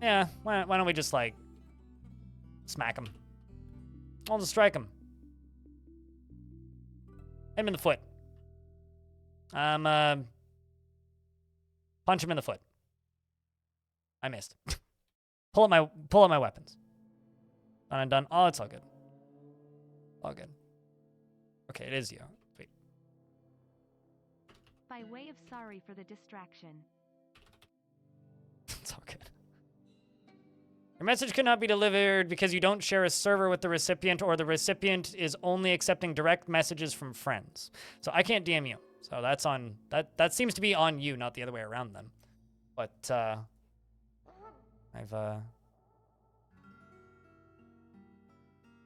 Yeah, why don't we just, like, smack him? I'll just strike him. Hit him in the foot. Punch him in the foot. I missed. Pull up my weapons. Done and done. Oh, it's all good. All good. Okay, it is you. Sweet. By way of sorry for the distraction. It's all good. Your message could not be delivered because you don't share a server with the recipient, or the recipient is only accepting direct messages from friends. So I can't DM you. So that's on... That seems to be on you, not the other way around then. But, I've,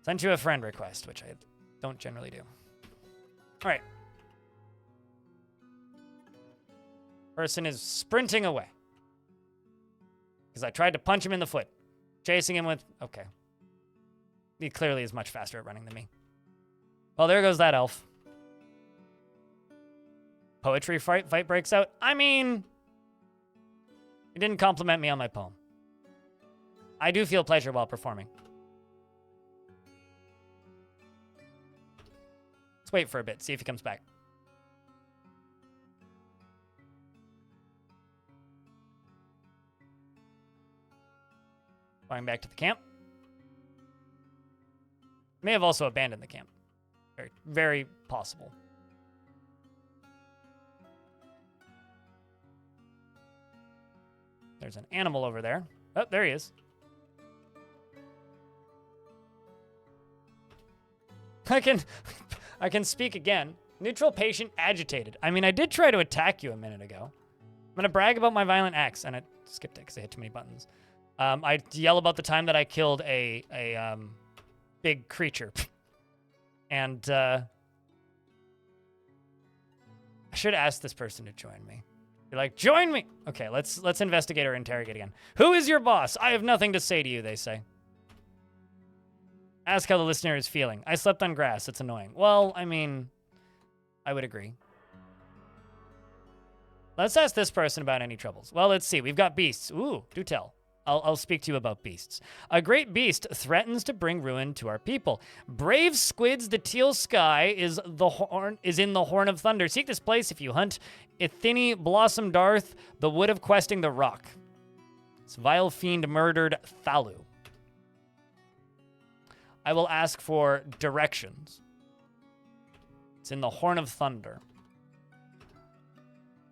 sent you a friend request, which I don't generally do. All right. Person is sprinting away. Because I tried to punch him in the foot. Chasing him with... Okay. He clearly is much faster at running than me. Well, there goes that elf. Poetry fight breaks out. I mean... He didn't compliment me on my poem. I do feel pleasure while performing. Let's wait for a bit, see if he comes back. Going back to the camp. May have also abandoned the camp. Very, very possible. There's an animal over there. Oh, there he is. I can speak again. Neutral patient agitated. I mean, I did try to attack you a minute ago. I'm going to brag about my violent acts, and I skipped it because I hit too many buttons. I yell about the time that I killed a big creature. And, I should ask this person to join me. You're like, join me! Okay, let's investigate or interrogate again. Who is your boss? I have nothing to say to you, they say. Ask how the listener is feeling. I slept on grass. It's annoying. Well, I mean, I would agree. Let's ask this person about any troubles. Well, let's see. We've got beasts. Ooh, do tell. I'll speak to you about beasts. A great beast threatens to bring ruin to our people. Brave squids, the teal sky is in the horn of thunder. Seek this place if you hunt Ithini blossom darth, the wood of questing the rock. This vile fiend murdered Thalu. I will ask for directions. It's in the horn of thunder.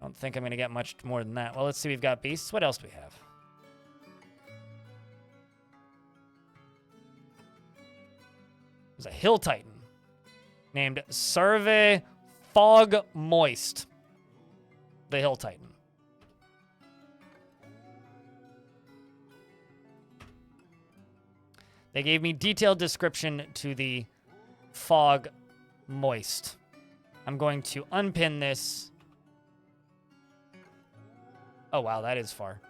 I don't think I'm going to get much more than that. Well, let's see. We've got beasts. What else do we have? There's a hill titan named Survey Fog Moist. The hill titan. They gave me detailed description to the fog moist. I'm going to unpin this. Oh, wow, that is far.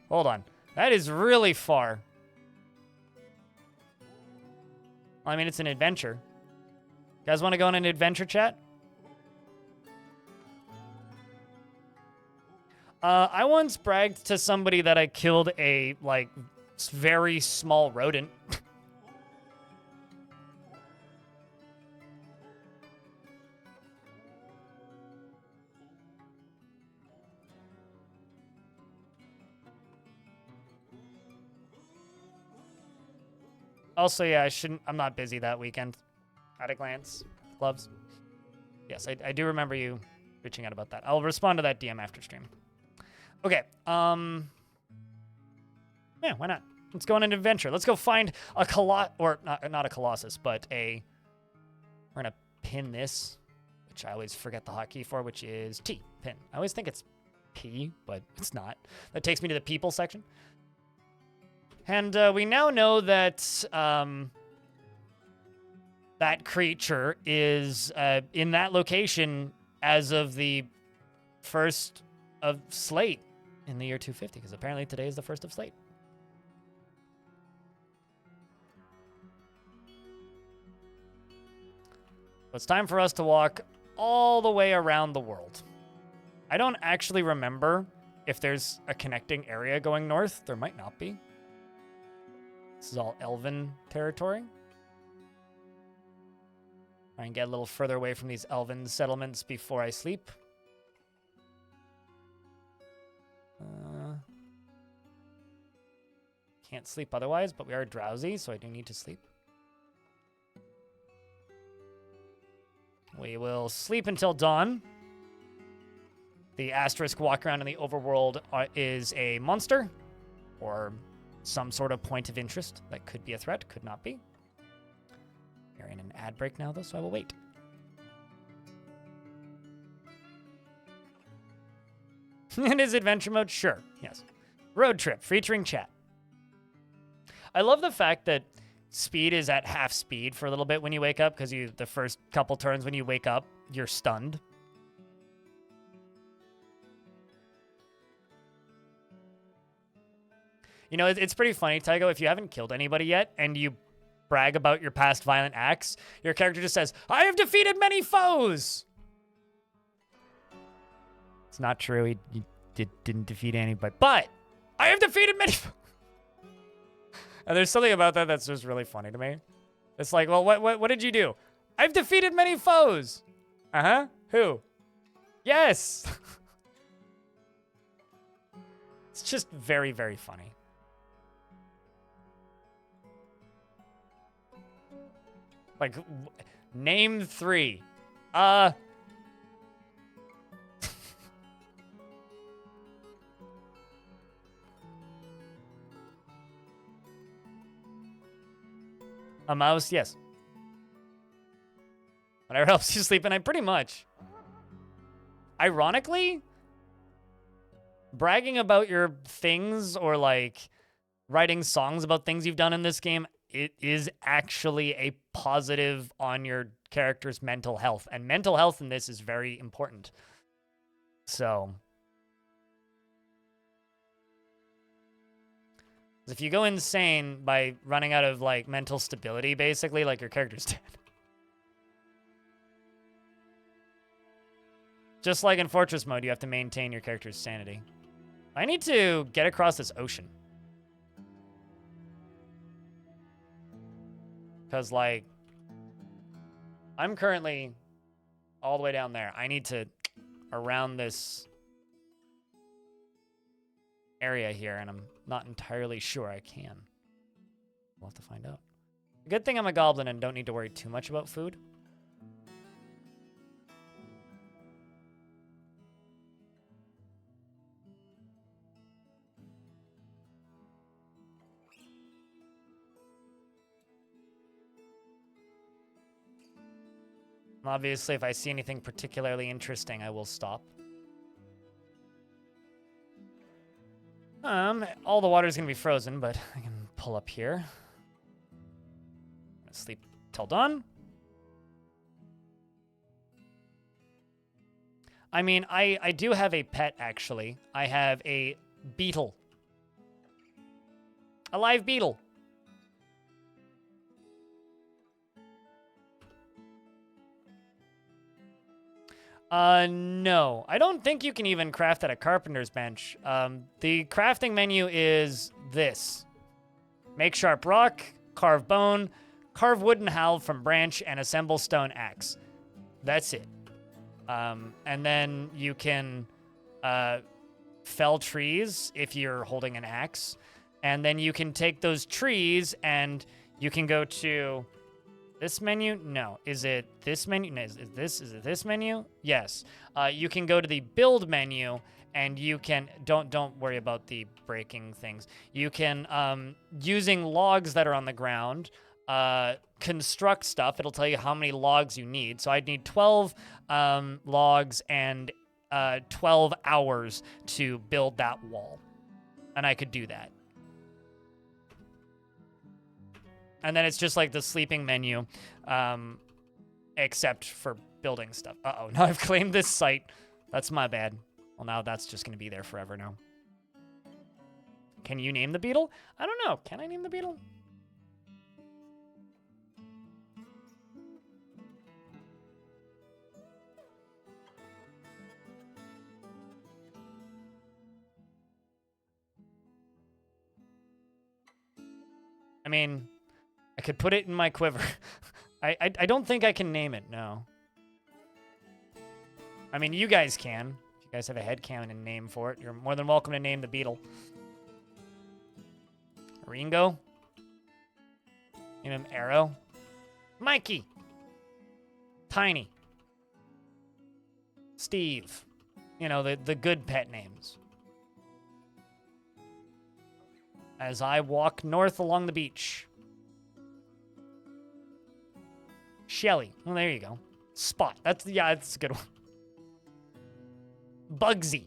Hold on. That is really far. I mean, it's an adventure. You guys want to go on an adventure chat? I once bragged to somebody that I killed a, like, very small rodent. Also, yeah, I'm not busy that weekend. At a glance. Gloves. Yes, I do remember you reaching out about that. I'll respond to that DM after stream. Okay, yeah, why not? Let's go on an adventure. Let's go find a not a colossus, but we're gonna pin this, which I always forget the hotkey for, which is T, pin. I always think it's P, but it's not. That takes me to the people section. And we now know that that creature is in that location as of the 1st of Slate in the year 250, because apparently today is the 1st of Slate. So it's time for us to walk all the way around the world. I don't actually remember if there's a connecting area going north. There might not be. This is all elven territory. Try and get a little further away from these elven settlements before I sleep. Can't sleep otherwise, but we are drowsy, so I do need to sleep. We will sleep until dawn. The asterisk walk around in the overworld is a monster or some sort of point of interest that could be a threat, could not be. We're in an ad break now, though, so I will wait. It is adventure mode? Sure, yes. Road trip, featuring chat. I love the fact that speed is at half speed for a little bit when you wake up, because the first couple turns when you wake up, you're stunned. You know, it's pretty funny, Tygo, if you haven't killed anybody yet, and you brag about your past violent acts, your character just says, I have defeated many foes! It's not true, he didn't defeat anybody, but I have defeated many foes! And there's something about that that's just really funny to me. It's like, well, what did you do? I've defeated many foes. Uh-huh. Who? Yes. It's just very, very funny. Like, name 3. A mouse, yes. Whatever helps you sleep at night, pretty much. Ironically, bragging about your things or like writing songs about things you've done in this game, it is actually a positive on your character's mental health. And mental health in this is very important. So if you go insane by running out of, like, mental stability, basically, like, your character's dead. Just like in Fortress mode, you have to maintain your character's sanity. I need to get across this ocean. Because, like, I'm currently all the way down there. I need to around this area here, and I'm not entirely sure I can. We'll have to find out. Good thing I'm a goblin and don't need to worry too much about food. Obviously, if I see anything particularly interesting, I will stop. All the water's gonna be frozen, but I can pull up here. Sleep till dawn. I mean, I do have a pet, actually. I have a beetle. A live beetle. No. I don't think you can even craft at a carpenter's bench. The crafting menu is this. Make sharp rock, carve bone, carve wooden halve from branch, and assemble stone axe. That's it. And then you can fell trees if you're holding an axe. And then you can take those trees and you can go to this menu. No. Is it this menu? No, is it this menu? Yes. You can go to the build menu and you can, don't worry about the breaking things. You can, using logs that are on the ground, construct stuff. It'll tell you how many logs you need. So I'd need 12 logs and 12 hours to build that wall. And I could do that. And then it's just like the sleeping menu, except for building stuff. Uh-oh, now I've claimed this site. That's my bad. Well, now that's just going to be there forever now. Can you name the beetle? I don't know. Can I name the beetle? I mean, I could put it in my quiver. I don't think I can name it, no. I mean, you guys can. If you guys have a headcanon name for it, you're more than welcome to name the beetle. Ringo. Name him Arrow. Mikey. Tiny. Steve. You know, the good pet names. As I walk north along the beach. Shelly. Well, there you go. Spot. That's a good one. Bugsy.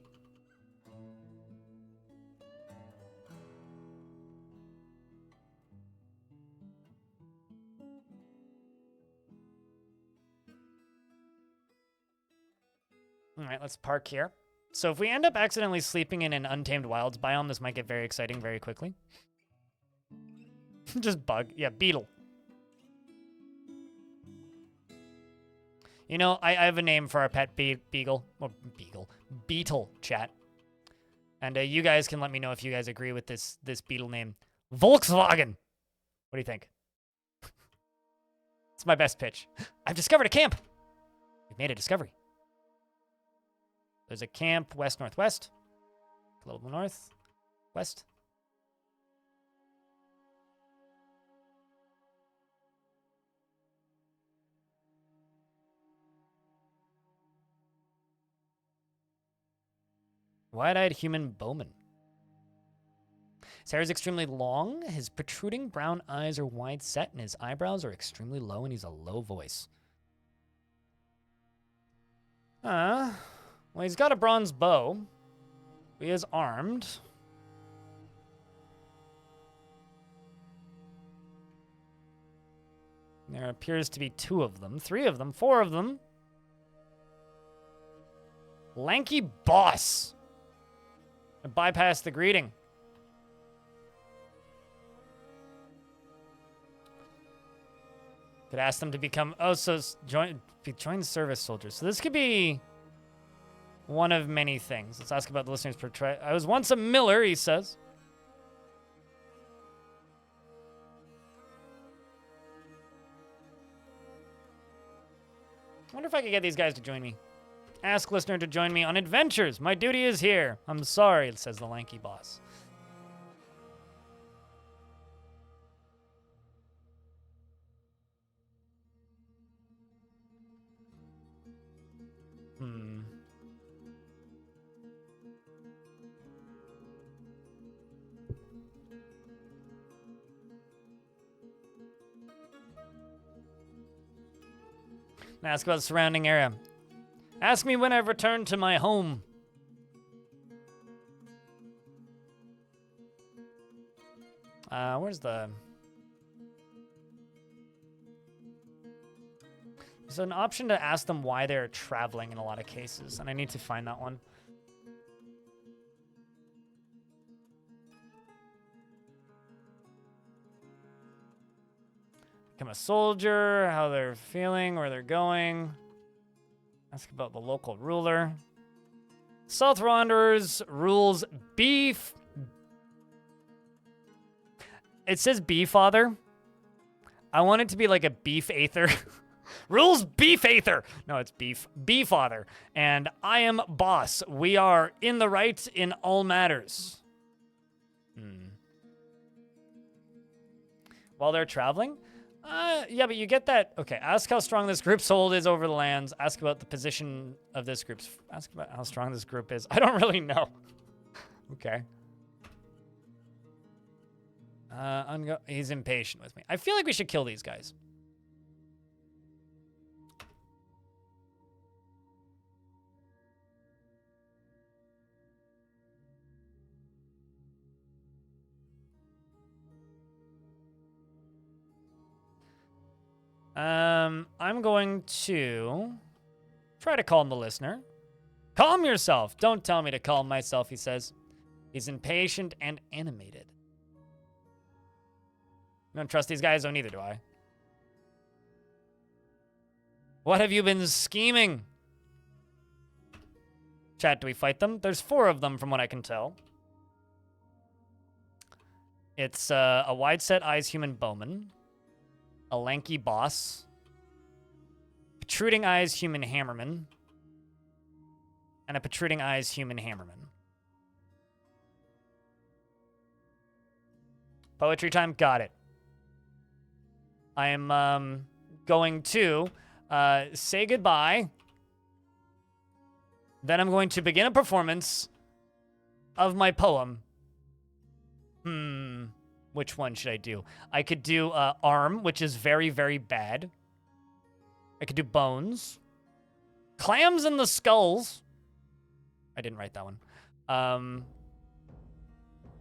All right, let's park here. So if we end up accidentally sleeping in an Untamed Wilds biome, this might get very exciting very quickly. Just bug. Yeah, beetle. You know, I have a name for our pet beagle. Or beetle, chat. And you guys can let me know if you guys agree with this beetle name. Volkswagen. What do you think? It's my best pitch. I've discovered a camp. We've made a discovery. There's a camp west-northwest. A little north. West. Wide-eyed human bowman. His hair is extremely long. His protruding brown eyes are wide set, and his eyebrows are extremely low, and he's a low voice. Well, he's got a bronze bow. He is armed. There appears to be 2 of them, 3 of them, 4 of them. Lanky boss. I bypassed the greeting. Could ask them to become, join the service soldiers. So this could be one of many things. Let's ask about the listener's portray. I was once a miller, he says. I wonder if I could get these guys to join me. Ask listener to join me on adventures. My duty is here. I'm sorry, says the lanky boss. Ask about the surrounding area. Ask me when I've returned to my home. Where's the... There's an option to ask them why they're traveling in a lot of cases, and I need to find that one. Become a soldier, how they're feeling, where they're going. Ask about the local ruler. South Wanderers rules beef. It says Beefather. I want it to be like a beef aether. Rules beef aether. No, it's beef. Beefather. And I am boss. We are in the right in all matters. While they're traveling? Yeah, but you get that. Okay, ask how strong this group's hold is over the lands. Ask about the position of this group's. Ask about how strong this group is. I don't really know. Okay. He's impatient with me. I feel like we should kill these guys. I'm going to try to calm the listener. Calm yourself. Don't tell me to calm myself, he says. He's impatient and animated. I don't trust these guys, though, neither do I. What have you been scheming? Chat, do we fight them? There's 4 of them from what I can tell. It's a wide-set eyes human bowman. A lanky boss. Protruding eyes human hammerman. And a protruding eyes human hammerman. Poetry time, got it. I am going to say goodbye. Then I'm going to begin a performance of my poem. Which one should I do? I could do arm, which is very, very bad. I could do bones. Clams in the skulls. I didn't write that one.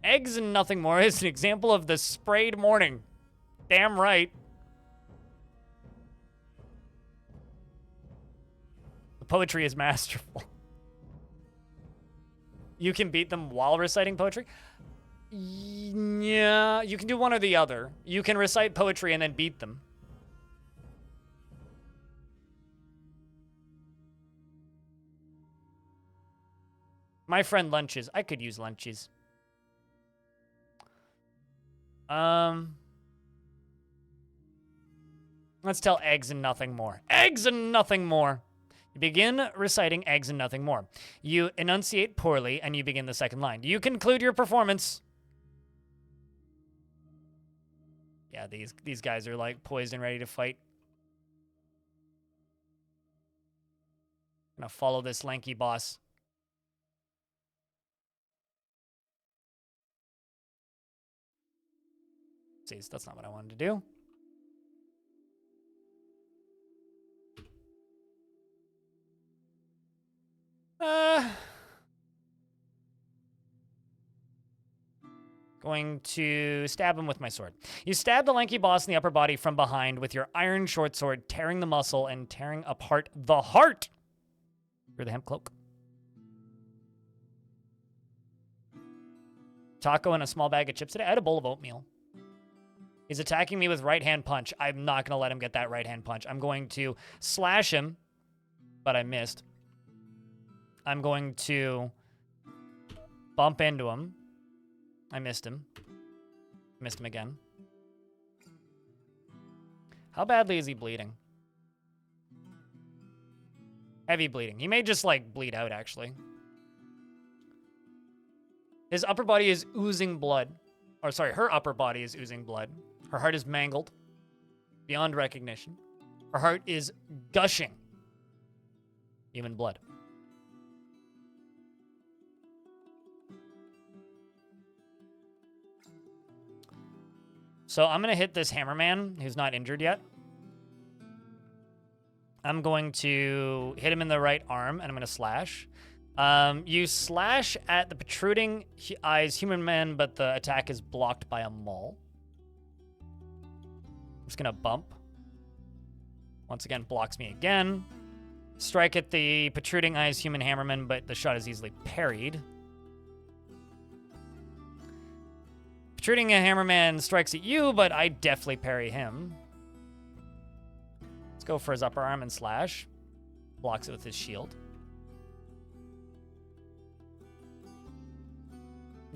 Eggs and nothing more is an example of the sprayed morning. Damn right. The poetry is masterful. You can beat them while reciting poetry? Yeah, you can do one or the other. You can recite poetry and then beat them. My friend lunches. I could use lunches. Let's tell eggs and nothing more. Eggs and nothing more. You begin reciting eggs and nothing more. You enunciate poorly and you begin the second line. You conclude your performance. Yeah, these guys are like poised and ready to fight. I'm gonna follow this lanky boss. See, that's not what I wanted to do. Going to stab him with my sword. You stab the lanky boss in the upper body from behind with your iron short sword, tearing the muscle and tearing apart the heart. You're the hemp cloak. Taco and a small bag of chips today. I had a bowl of oatmeal. He's attacking me with right-hand punch. I'm not going to let him get that right-hand punch. I'm going to slash him, but I missed. I'm going to bump into him. I missed him. Missed him again. How badly is he bleeding? Heavy bleeding. He may just, like, bleed out, actually. His upper body is oozing blood. Or, sorry, her upper body is oozing blood. Her heart is mangled beyond recognition. Her heart is gushing human blood. So I'm going to hit this hammerman who's not injured yet. I'm going to hit him in the right arm, and I'm going to slash. You slash at the protruding eyes human man, but the attack is blocked by a maul. I'm just going to bump. Once again, blocks me again. Strike at the protruding eyes human hammerman, but the shot is easily parried. Protruding a hammerman strikes at you, but I definitely parry him. Let's go for his upper arm and slash. Blocks it with his shield.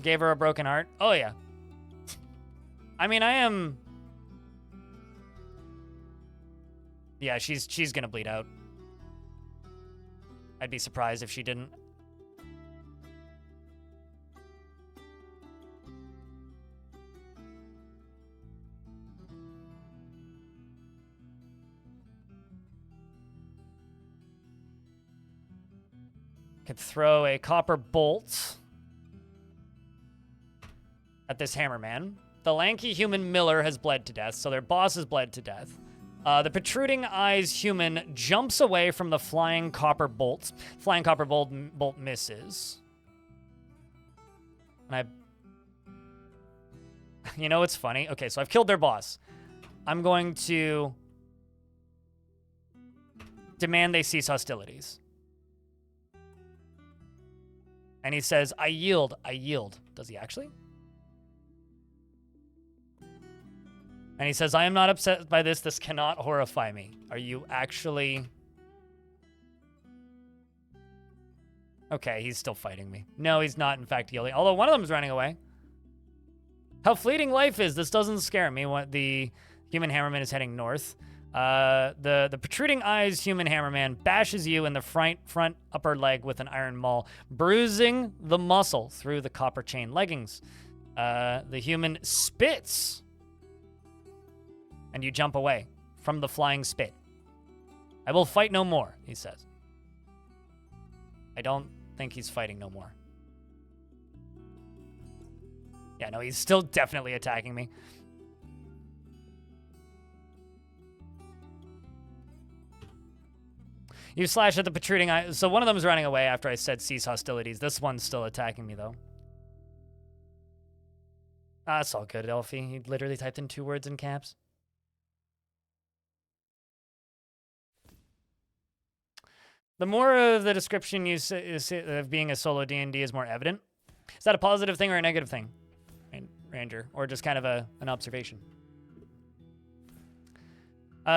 Gave her a broken heart. Oh, yeah. I mean, I am... Yeah, she's gonna bleed out. I'd be surprised if she didn't. Could throw a copper bolt at this hammerman. The lanky human Miller has bled to death, so their boss has bled to death. The protruding eyes human jumps away from the flying copper bolt. Flying copper bolt misses. And you know what's funny? Okay, so I've killed their boss. I'm going to demand they cease hostilities. And he says, I yield, I yield. Does he actually? And he says, I am not upset by this. This cannot horrify me. Are you actually... Okay, he's still fighting me. No, he's not, in fact, yielding. Although one of them is running away. How fleeting life is. This doesn't scare me. What the human hammerman is heading north. The protruding eyes human hammerman bashes you in the front upper leg with an iron maul, bruising the muscle through the copper chain leggings. The human spits. And you jump away from the flying spit. I will fight no more, he says. I don't think he's fighting no more. Yeah, no, he's still definitely attacking me. You slash at the protruding eye. So one of them is running away after I said cease hostilities. This one's still attacking me, though. That's all good, Elfie. He literally typed in 2 words in caps. The more of the description you say of being a solo D&D is more evident. Is that a positive thing or a negative thing, Ranger? Or just kind of an observation?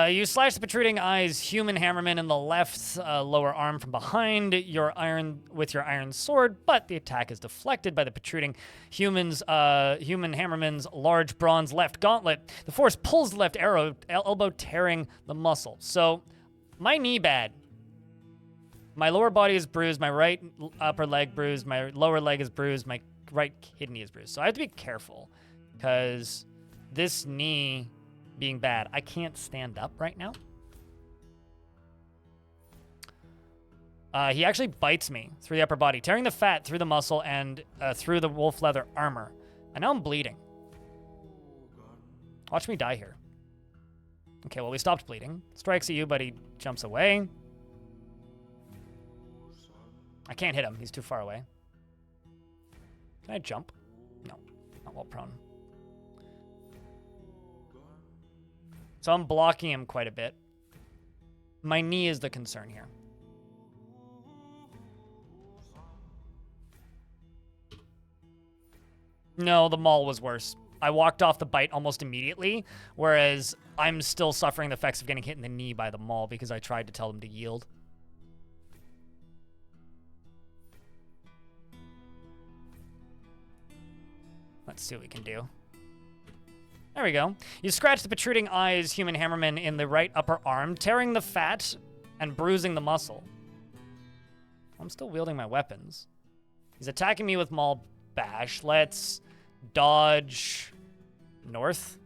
You slash the protruding eyes human hammerman in the left lower arm from behind with your iron sword, but the attack is deflected by the protruding human hammerman's large bronze left gauntlet. The force pulls the left elbow, tearing the muscle. So, my knee bad. My lower body is bruised, my right upper leg bruised, my lower leg is bruised, my right kidney is bruised. So I have to be careful, because this knee being bad, I can't stand up right now. He actually bites me through the upper body, tearing the fat through the muscle and through the wolf leather armor. And now I'm bleeding. Watch me die here. Okay, well, we stopped bleeding. Strikes at you, but he jumps away. I can't hit him. He's too far away. Can I jump? No, not while prone. So I'm blocking him quite a bit. My knee is the concern here. No, the maul was worse. I walked off the bite almost immediately, whereas I'm still suffering the effects of getting hit in the knee by the maul because I tried to tell them to yield. Let's see what we can do. There we go. You scratch the protruding eyes human hammerman in the right upper arm, tearing the fat and bruising the muscle. I'm still wielding my weapons. He's attacking me with maul bash. Let's dodge north.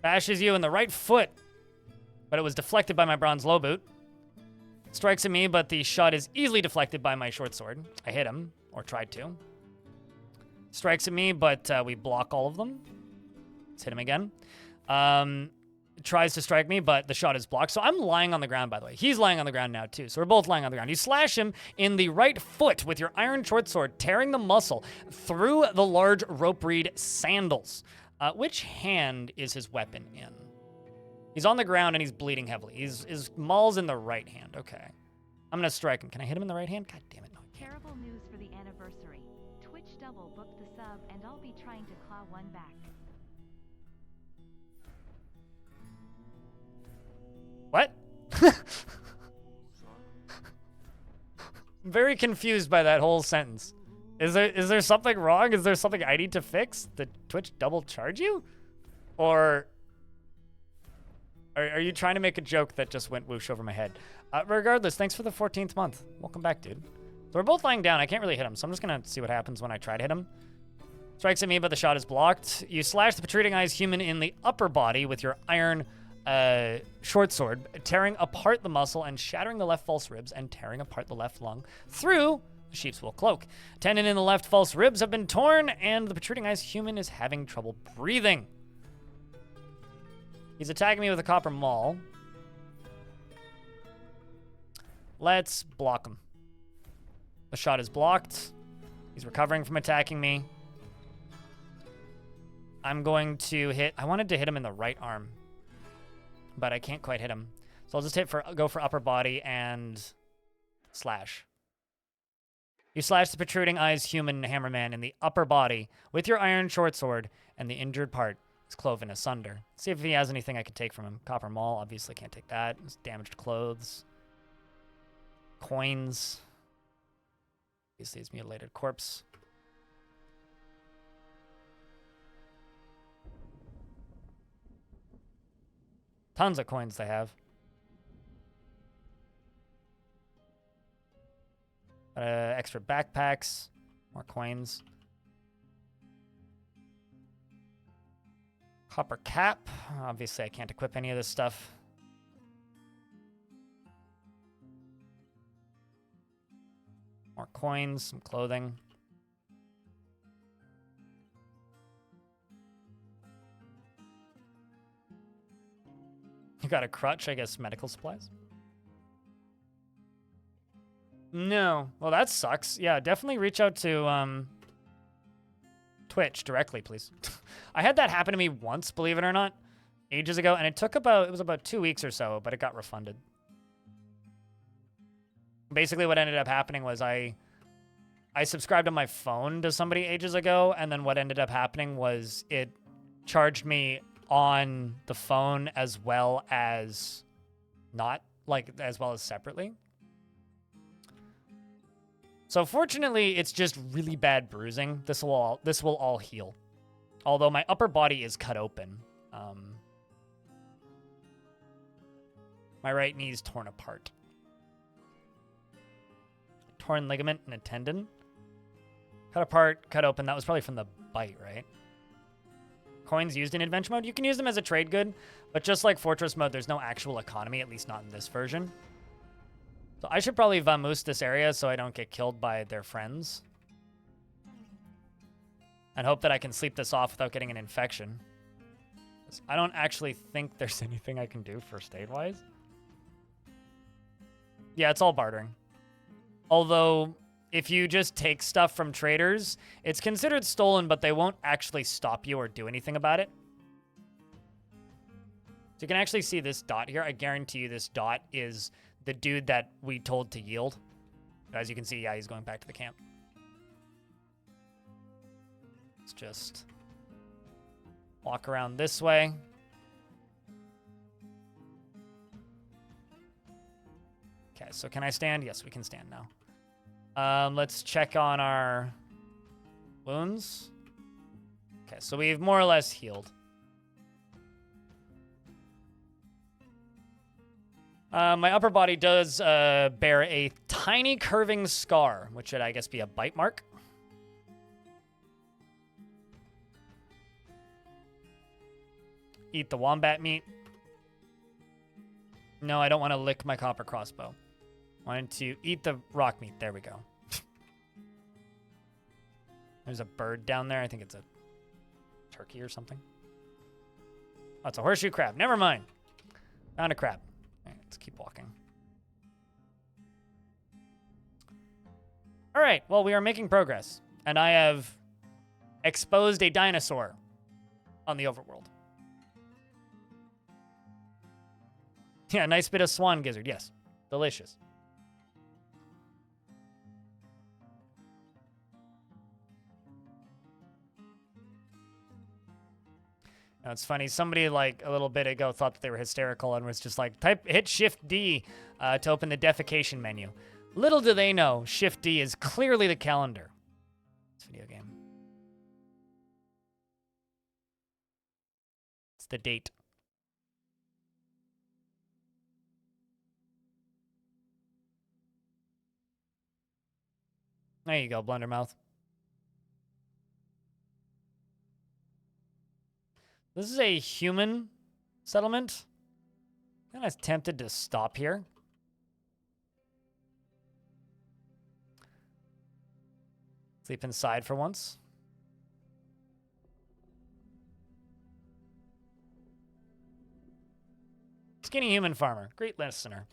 Bashes you in the right foot, but it was deflected by my bronze low boot. Strikes at me, but the shot is easily deflected by my short sword. I hit him, or tried to. Strikes at me, but we block all of them. Let's hit him again. Tries to strike me, but the shot is blocked. So I'm lying on the ground, by the way. He's lying on the ground now, too. So we're both lying on the ground. You slash him in the right foot with your iron short sword, tearing the muscle through the large rope reed sandals. Which hand is his weapon in? He's on the ground and he's bleeding heavily. His maul's in the right hand. Okay. I'm gonna strike him. Can I hit him in the right hand? God damn it, no. Terrible news for the anniversary. Twitch double booked the sub and I'll be trying to claw one back. What? I'm very confused by that whole sentence. Is there something wrong? Is there something I need to fix? Did Twitch double charge you? Or are you trying to make a joke that just went whoosh over my head? Regardless, thanks for the 14th month. Welcome back, dude. So we're both lying down. I can't really hit him, so I'm just gonna see what happens when I try to hit him. Strikes at me, but the shot is blocked. You slash the protruding eyes human in the upper body with your iron short sword, tearing apart the muscle and shattering the left false ribs and tearing apart the left lung through the sheep's wool cloak. Tendon in the left false ribs have been torn, and the protruding eyes human is having trouble breathing. He's attacking me with a copper maul. Let's block him. The shot is blocked. He's recovering from attacking me. I'm going to hit... I wanted to hit him in the right arm, but I can't quite hit him. So I'll just go for upper body and slash. You slash the protruding eyes human hammerman in the upper body with your iron short sword, and the injured part is cloven asunder. See if he has anything I can take from him. Copper maul, obviously can't take that. It's damaged clothes. Coins. Obviously his mutilated corpse. Tons of coins they have. Extra backpacks. More coins. Copper cap. Obviously, I can't equip any of this stuff. More coins, some clothing. You got a crutch, I guess medical supplies? No. Well, that sucks. Yeah, definitely reach out to Twitch directly, please. I had that happen to me once, believe it or not, ages ago, and it was about 2 weeks or so, but it got refunded. Basically what ended up happening was I subscribed on my phone to somebody ages ago, and then what ended up happening was it charged me on the phone as well as separately. So fortunately, it's just really bad bruising. This will all heal. Although my upper body is cut open. My right knee is torn apart. Torn ligament and a tendon. Cut apart, cut open. That was probably from the bite, right? Coins used in adventure mode. You can use them as a trade good, but just like Fortress mode, there's no actual economy, at least not in this version. So I should probably vamoose this area so I don't get killed by their friends. And hope that I can sleep this off without getting an infection. I don't actually think there's anything I can do first aid-wise. Yeah, it's all bartering. Although, if you just take stuff from traders, it's considered stolen, but they won't actually stop you or do anything about it. So you can actually see this dot here. I guarantee you this dot is the dude that we told to yield. As you can see, yeah, he's going back to the camp. Let's just walk around this way. Okay, so can I stand? Yes, we can stand now. Let's check on our wounds. Okay, so we've more or less healed. My upper body does bear a tiny curving scar, which should, I guess, be a bite mark. Eat the wombat meat. No, I don't want to lick my copper crossbow. Wanted to eat the rock meat. There we go. There's a bird down there. I think it's a turkey or something. Oh, it's a horseshoe crab. Never mind. Found a crab. All right, let's keep walking. All right, well, we are making progress. And I have exposed a dinosaur on the overworld. Yeah, nice bit of swan gizzard. Yes. Delicious. Now, it's funny. Somebody like a little bit ago thought that they were hysterical and was just like, hit Shift D to open the defecation menu. Little do they know, Shift D is clearly the calendar. This video game. It's the date. There you go, Blundermouth. This is a human settlement. I'm kind of tempted to stop here. Sleep inside for once. Skinny human farmer. Great listener.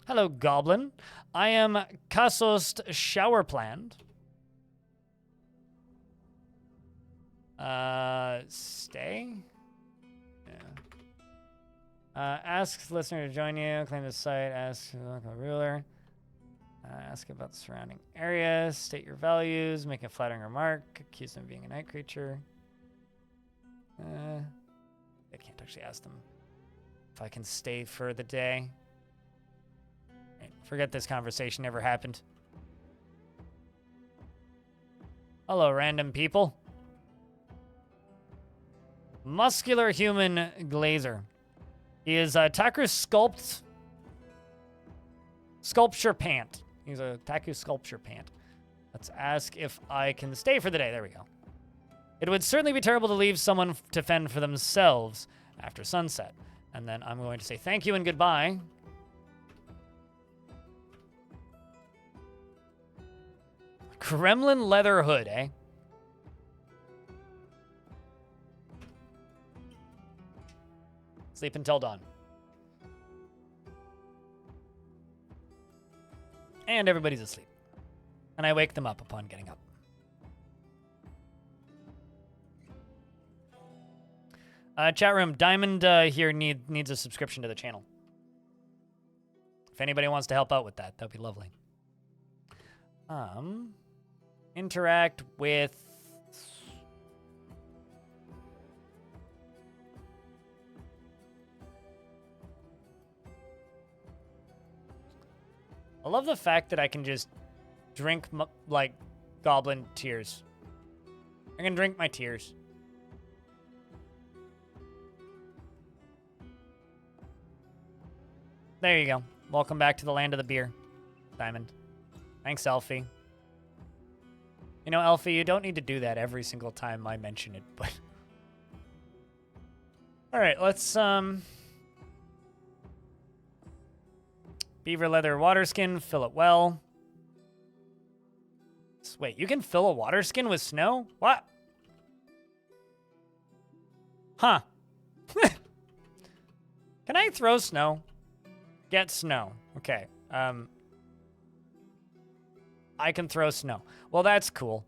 Hello, Goblin. I am Kasost Showerpland. Stay? Yeah. Ask listener to join you. Claim the site. Ask the local ruler. Ask about the surrounding area. State your values. Make a flattering remark. Accuse them of being a night creature. I can't actually ask them if I can stay for the day. Right, forget this conversation ever happened. Hello, random people. Muscular human glazer. He is a Taku sculpture pant. He's a Taku sculpture pant. Let's ask if I can stay for the day. There we go. It would certainly be terrible to leave someone to fend for themselves after sunset. And then I'm going to say thank you and goodbye. Kremlin leather hood, eh? Sleep until dawn. And everybody's asleep. And I wake them up upon getting up. Chat room, Diamond here needs a subscription to the channel. If anybody wants to help out with that, that'd be lovely. Interact with... I love the fact that I can just drink, like, goblin tears. I can drink my tears. There you go. Welcome back to the land of the beer, Diamond. Thanks, Elfie. You know, Elfie, you don't need to do that every single time I mention it, but... Alright, let's, beaver leather water skin, fill it well. Wait, you can fill a water skin with snow? What? Huh. Can I throw snow? Get snow. Okay. I can throw snow. Well, that's cool.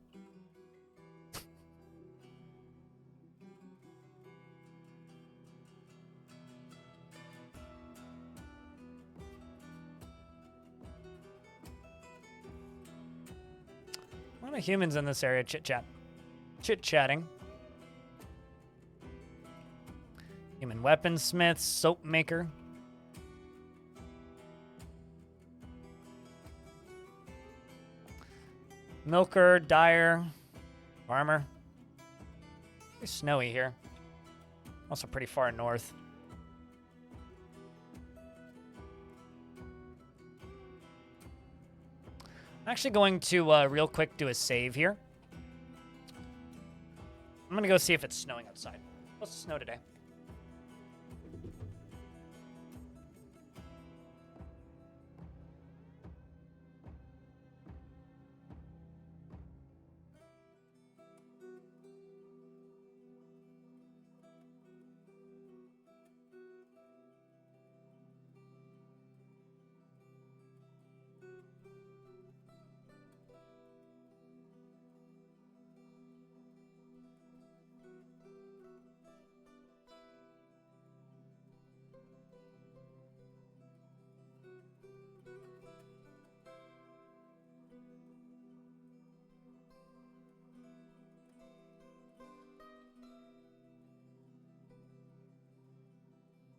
A lot of humans in this area chit-chatting. Human weaponsmith, soap maker. Milker, dyer, farmer. It's snowy here. Also pretty far north. I'm actually going to real quick do a save here. I'm gonna go see if it's snowing outside. What's the snow today?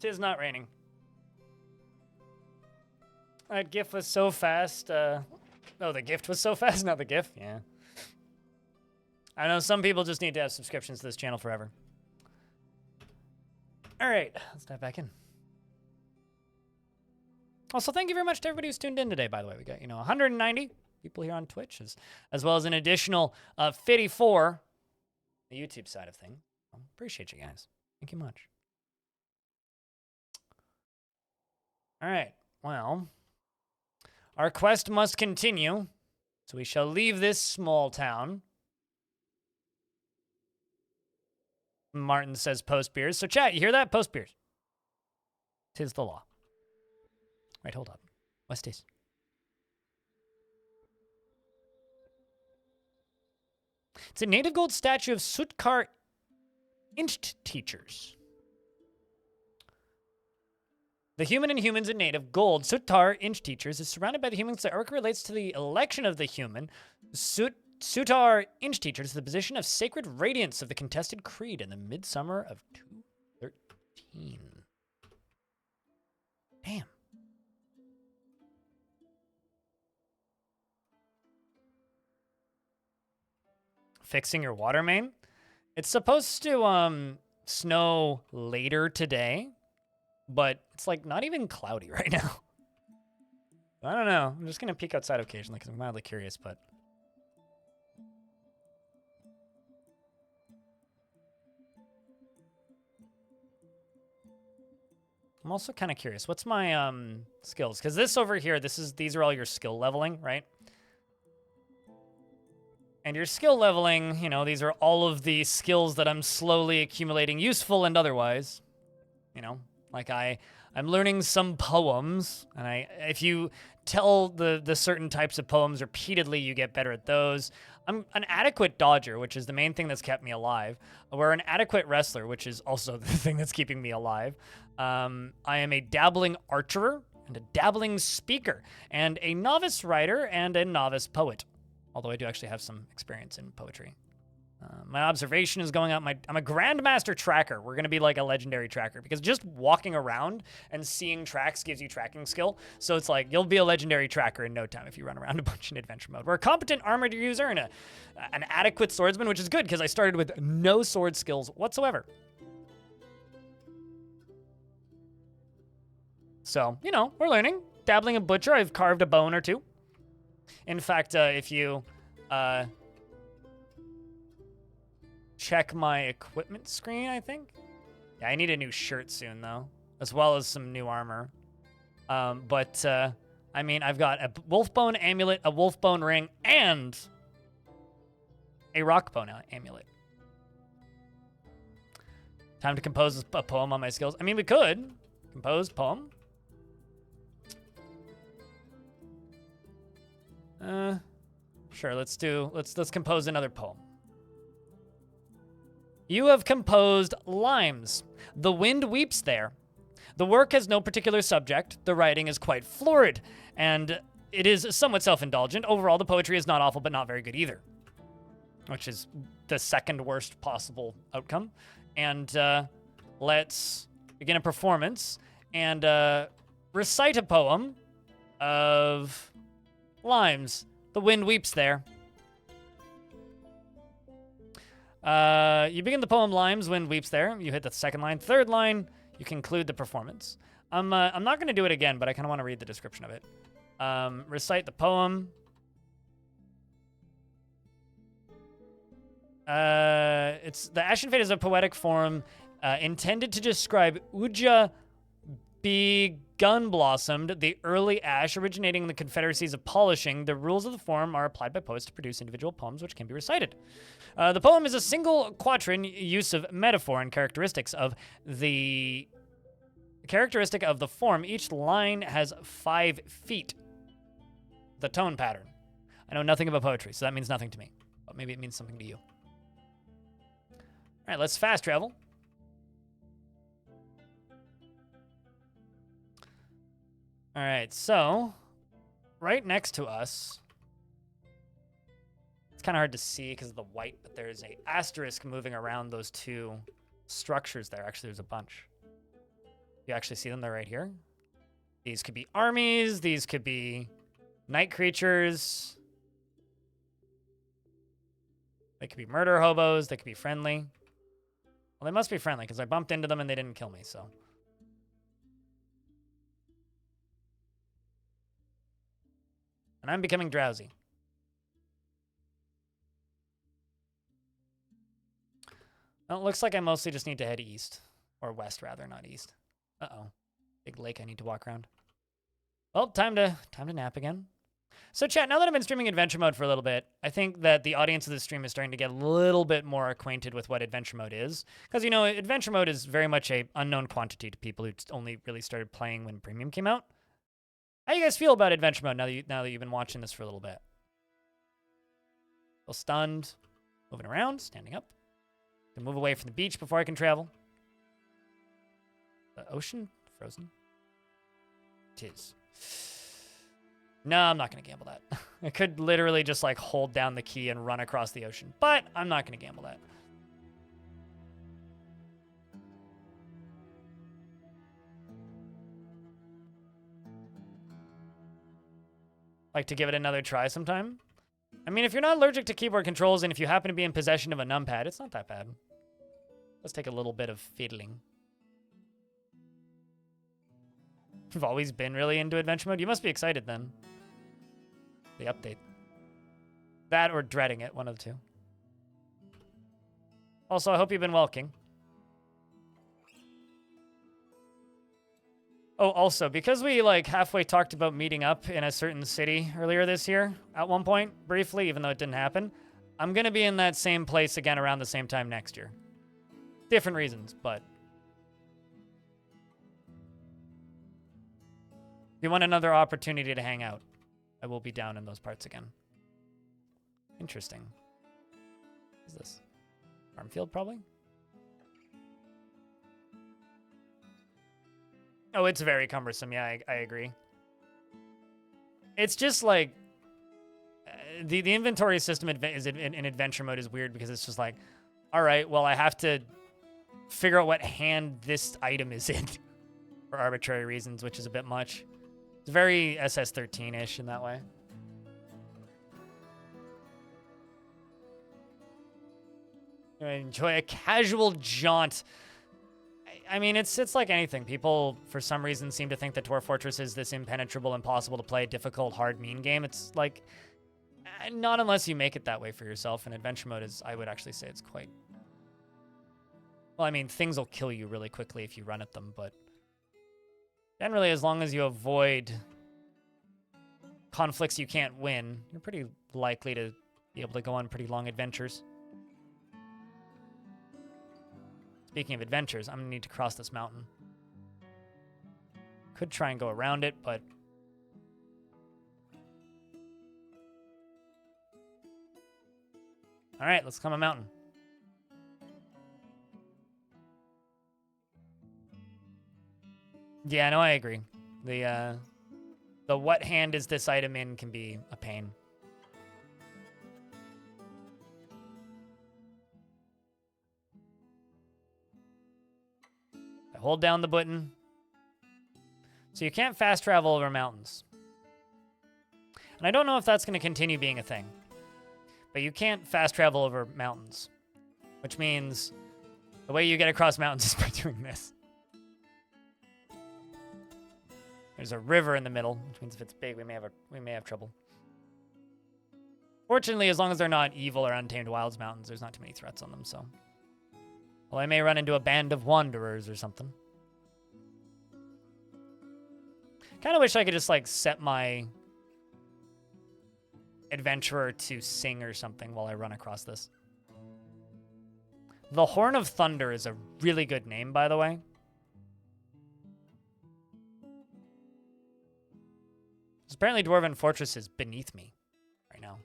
'Tis not raining. That GIF was so fast. Oh, the gift was so fast, not the GIF. Yeah. I know some people just need to have subscriptions to this channel forever. All right, let's dive back in. Also, thank you very much to everybody who's tuned in today, by the way. We got, 190 people here on Twitch, as well as an additional 54 the YouTube side of things. Appreciate you guys. Thank you much. All right, well, our quest must continue, so we shall leave this small town. Martin says post beers. So chat, you hear that? Post beers. 'Tis the law. Wait, hold up. What's this? It's a native gold statue of Sutkar Incht teachers. The human and humans in native gold, Sutar Inch teachers, is surrounded by the humans. The arc relates to the election of the human. Sutar Inch teachers, the position of sacred radiance of the contested creed in the midsummer of 213. Damn. Fixing your water main? It's supposed to snow later today, but it's like not even cloudy right now. I don't know. I'm just gonna peek outside occasionally because I'm mildly curious, but I'm also kind of curious. What's my skills? Because this over here, these are all your skill leveling, right? And your skill leveling, these are all of the skills that I'm slowly accumulating, useful and otherwise. Like I'm learning some poems, and if you tell the certain types of poems repeatedly, you get better at those. I'm an adequate dodger, which is the main thing that's kept me alive. We're an adequate wrestler, which is also the thing that's keeping me alive. I am a dabbling archer and a dabbling speaker and a novice writer and a novice poet. Although I do actually have some experience in poetry. My observation is going up. I'm a grandmaster tracker. We're going to be like a legendary tracker because just walking around and seeing tracks gives you tracking skill. So it's like you'll be a legendary tracker in no time if you run around a bunch in adventure mode. We're a competent armored user and an adequate swordsman, which is good because I started with no sword skills whatsoever. So, we're learning. Dabbling a butcher, I've carved a bone or two. In fact, if you check my equipment screen, I think. Yeah, I need a new shirt soon, though, as well as some new armor. I mean, I've got a wolf bone amulet, a wolf bone ring, and a rock bone amulet. Time to compose a poem on my skills. I mean, we could compose poem. Sure, let's compose another poem. You have composed limes. The wind weeps there. The work has no particular subject. The writing is quite florid, and it is somewhat self-indulgent. Overall, the poetry is not awful, but not very good either, which is the second worst possible outcome. And let's begin a performance and recite a poem of limes. The wind weeps there. You begin the poem Limes, Wind Weeps There. You hit the second line. Third line, you conclude the performance. I'm not going to do it again, but I kind of want to read the description of it. Recite the poem. The Ashen Fate is a poetic form intended to describe Uja begun blossomed, the early ash originating in the confederacies of polishing. The rules of the form are applied by poets to produce individual poems which can be recited. The poem is a single quatrain use of metaphor and characteristic of the form. Each line has 5 feet. The tone pattern. I know nothing about poetry, so that means nothing to me. But maybe it means something to you. All right, let's fast travel. All right, so right next to us, it's kind of hard to see because of the white, but there's a asterisk moving around those two structures there. Actually, there's a bunch. You actually see them? They're right here. These could be armies. These could be night creatures. They could be murder hobos. They could be friendly. Well, they must be friendly because I bumped into them and they didn't kill me, so. And I'm becoming drowsy. Well, it looks like I mostly just need to head east. Or west, rather, not east. Uh-oh. Big lake I need to walk around. Well, time to nap again. So chat, now that I've been streaming adventure mode for a little bit, I think that the audience of this stream is starting to get a little bit more acquainted with what adventure mode is. Because, you know, adventure mode is very much a unknown quantity to people who only really started playing when Premium came out. How do you guys feel about adventure mode now that you've been watching this for a little bit? Still stunned, moving around, standing up. Can move away from the beach before I can travel. The ocean frozen? Tis. No, I'm not going to gamble that. I could literally just like hold down the key and run across the ocean, but I'm not going to gamble that. Like to give it another try sometime. I mean, if you're not allergic to keyboard controls and if you happen to be in possession of a numpad, it's not that bad. Let's take a little bit of fiddling. You've always been really into adventure mode. You must be excited then. The update. That or dreading it, one of the two. Also, I hope you've been walking. Oh, also, because we like halfway talked about meeting up in a certain city earlier this year, at one point, briefly, even though it didn't happen, I'm going to be in that same place again around the same time next year. Different reasons, but... If you want another opportunity to hang out, I will be down in those parts again. Interesting. What is this? Farm field, probably? Oh, it's very cumbersome. Yeah, I agree. It's just like... The inventory system in adventure mode is weird because it's just like, all right, well, I have to figure out what hand this item is in for arbitrary reasons, which is a bit much. It's very SS13-ish in that way. Enjoy a casual jaunt. I mean, it's like anything. People, for some reason, seem to think that Dwarf Fortress is this impenetrable, impossible to play, difficult, hard, mean game. It's like, not unless you make it that way for yourself. And adventure mode is, I would actually say it's quite... Well, I mean, things will kill you really quickly if you run at them, but... Generally, as long as you avoid conflicts you can't win, you're pretty likely to be able to go on pretty long adventures. Speaking of adventures, I'm going to need to cross this mountain. Could try and go around it, but... Alright, let's climb a mountain. Yeah, no, I agree. The what hand is this item in can be a pain. I hold down the button. So you can't fast travel over mountains. And I don't know if that's going to continue being a thing. But you can't fast travel over mountains. Which means the way you get across mountains is by doing this. There's a river in the middle, which means if it's big, we may have trouble. Fortunately, as long as they're not evil or untamed wilds mountains, there's not too many threats on them, so... Well, I may run into a band of wanderers or something. Kind of wish I could just, like, set my adventurer to sing or something while I run across this. The Horn of Thunder is a really good name, by the way. Apparently Dwarven Fortress is beneath me right now.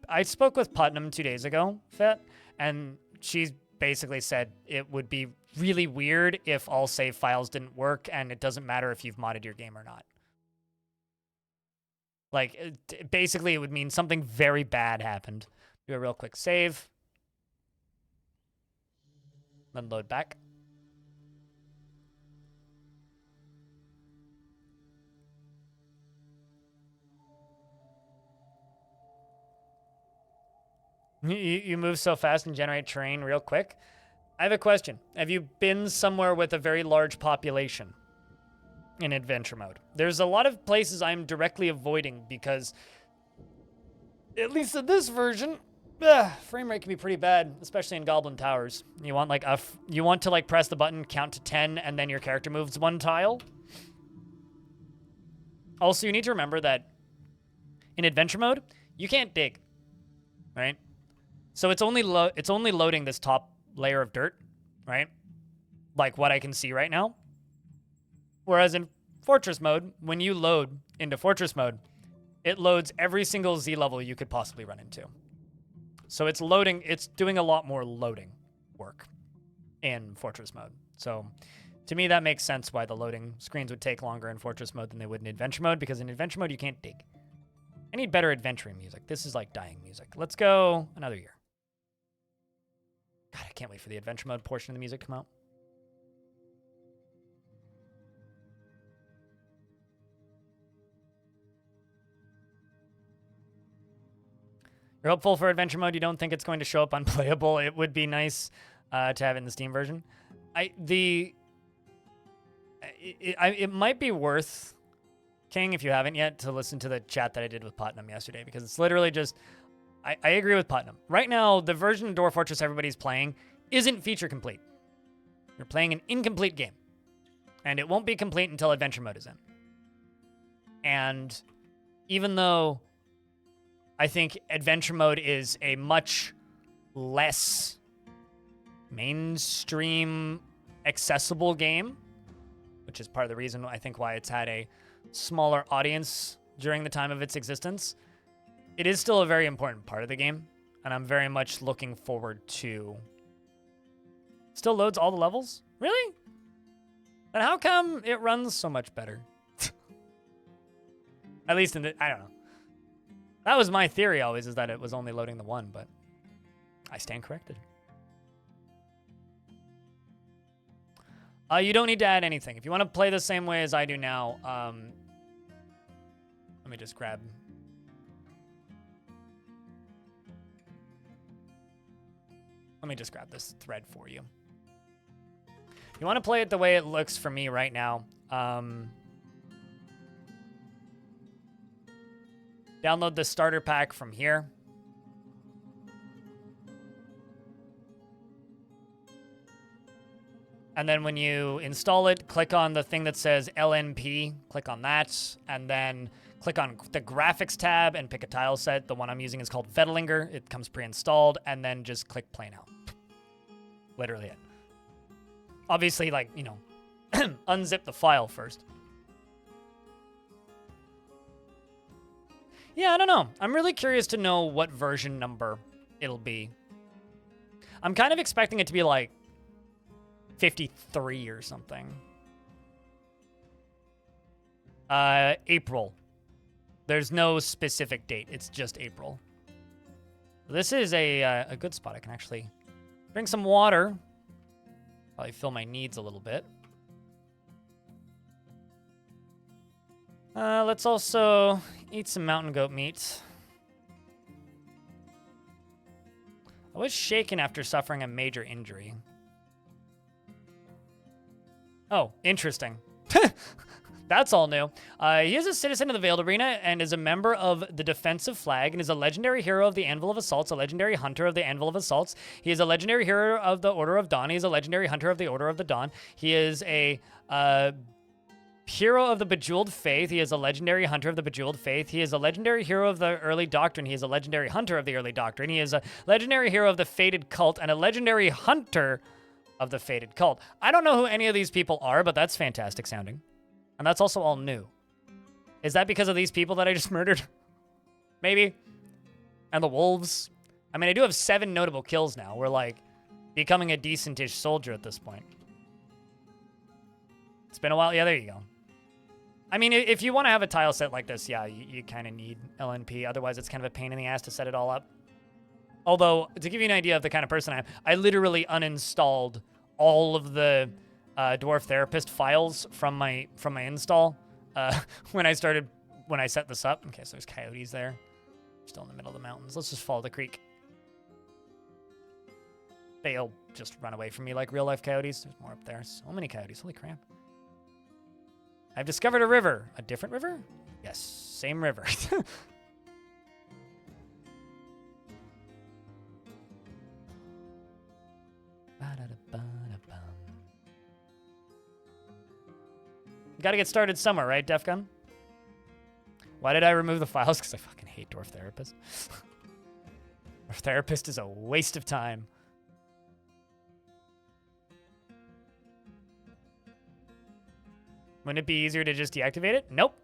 I spoke with Putnam 2 days ago, Fet, and she basically said it would be really weird if all save files didn't work, and it doesn't matter if you've modded your game or not. Like, basically, it would mean something very bad happened. Do a real quick save. Then load back. You move so fast and generate terrain real quick. I have a question. Have you been somewhere with a very large population in adventure mode? There's a lot of places I'm directly avoiding because, at least in this version, frame rate can be pretty bad, especially in Goblin Towers. You want like you want to like press the button, count to 10, and then your character moves one tile. Also, you need to remember that in adventure mode, you can't dig, right? So it's only loading this top layer of dirt, right? Like what I can see right now. Whereas in Fortress mode, when you load into Fortress mode, it loads every single Z level you could possibly run into. So it's doing a lot more loading work in Fortress mode. So to me, that makes sense why the loading screens would take longer in Fortress mode than they would in Adventure mode, because in Adventure mode, you can't dig. I need better adventuring music. This is like dying music. Let's go another year. God, I can't wait for the adventure mode portion of the music to come out. You're hopeful for adventure mode. You don't think it's going to show up unplayable. It would be nice to have it in the Steam version. It might be worth, King, if you haven't yet, to listen to the chat that I did with Putnam yesterday, because it's literally just, I agree with Putnam. Right now, the version of Dwarf Fortress everybody's playing isn't feature complete. You're playing an incomplete game. And it won't be complete until adventure mode is in. And even though I think adventure mode is a much less mainstream accessible game, which is part of the reason I think why it's had a smaller audience during the time of its existence, it is still a very important part of the game, and I'm very much looking forward to... Still loads all the levels? Really? And how come it runs so much better? At least in the... I don't know. That was my theory always, is that it was only loading the one, but I stand corrected. You don't need to add anything. If you want to play the same way as I do now, let me just grab... Let me just grab this thread for you. You want to play it the way it looks for me right now. Download the starter pack from here. And then when you install it, click on the thing that says LNP. Click on that. And then click on the graphics tab and pick a tile set. The one I'm using is called Vedlinger. It comes pre-installed. And then just click play now. Literally it. Obviously, like, you know, unzip the file first. Yeah, I don't know. I'm really curious to know what version number it'll be. I'm kind of expecting it to be like 53 or something. April. There's no specific date. It's just April. This is a good spot. I can actually drink some water. Probably fill my needs a little bit. Let's also eat some mountain goat meat. I was shaken after suffering a major injury. Oh, interesting. That's all new. He is a citizen of the Veiled Arena and is a member of the Defensive Flag and is a legendary hero of the Anvil of Assaults, a legendary hunter of the Anvil of Assaults. He is a legendary hero of the Order of Dawn. He is a legendary hunter of the Order of the Dawn. He is a hero of the Bejeweled Faith. He is a legendary hunter of the Bejeweled Faith. He is a legendary hero of the Early Doctrine. He is a legendary hunter of the Early Doctrine. He is a legendary hero of the Fated Cult and a legendary hunter of the Fated Cult. I don't know who any of these people are, but that's fantastic sounding. And that's also all new. Is that because of these people that I just murdered? Maybe. And the wolves. I mean, I do have 7 notable kills now. We're like becoming a decent-ish soldier at this point. It's been a while. Yeah, there you go. I mean, if you want to have a tile set like this, yeah, you kind of need LNP. Otherwise, it's kind of a pain in the ass to set it all up. Although, to give you an idea of the kind of person I am, I literally uninstalled all of the Dwarf Therapist files from my install when I set this up. Okay, so there's coyotes there. Still in the middle of the mountains. Let's just follow the creek. They'll just run away from me like real life coyotes. There's more up there. So many coyotes. Holy crap. I've discovered a river. A different river? Yes, same river. Gotta get started somewhere, right, Defcon? Why did I remove the files? Because I fucking hate Dwarf Therapist. Dwarf Therapist is a waste of time. Wouldn't it be easier to just deactivate it? Nope.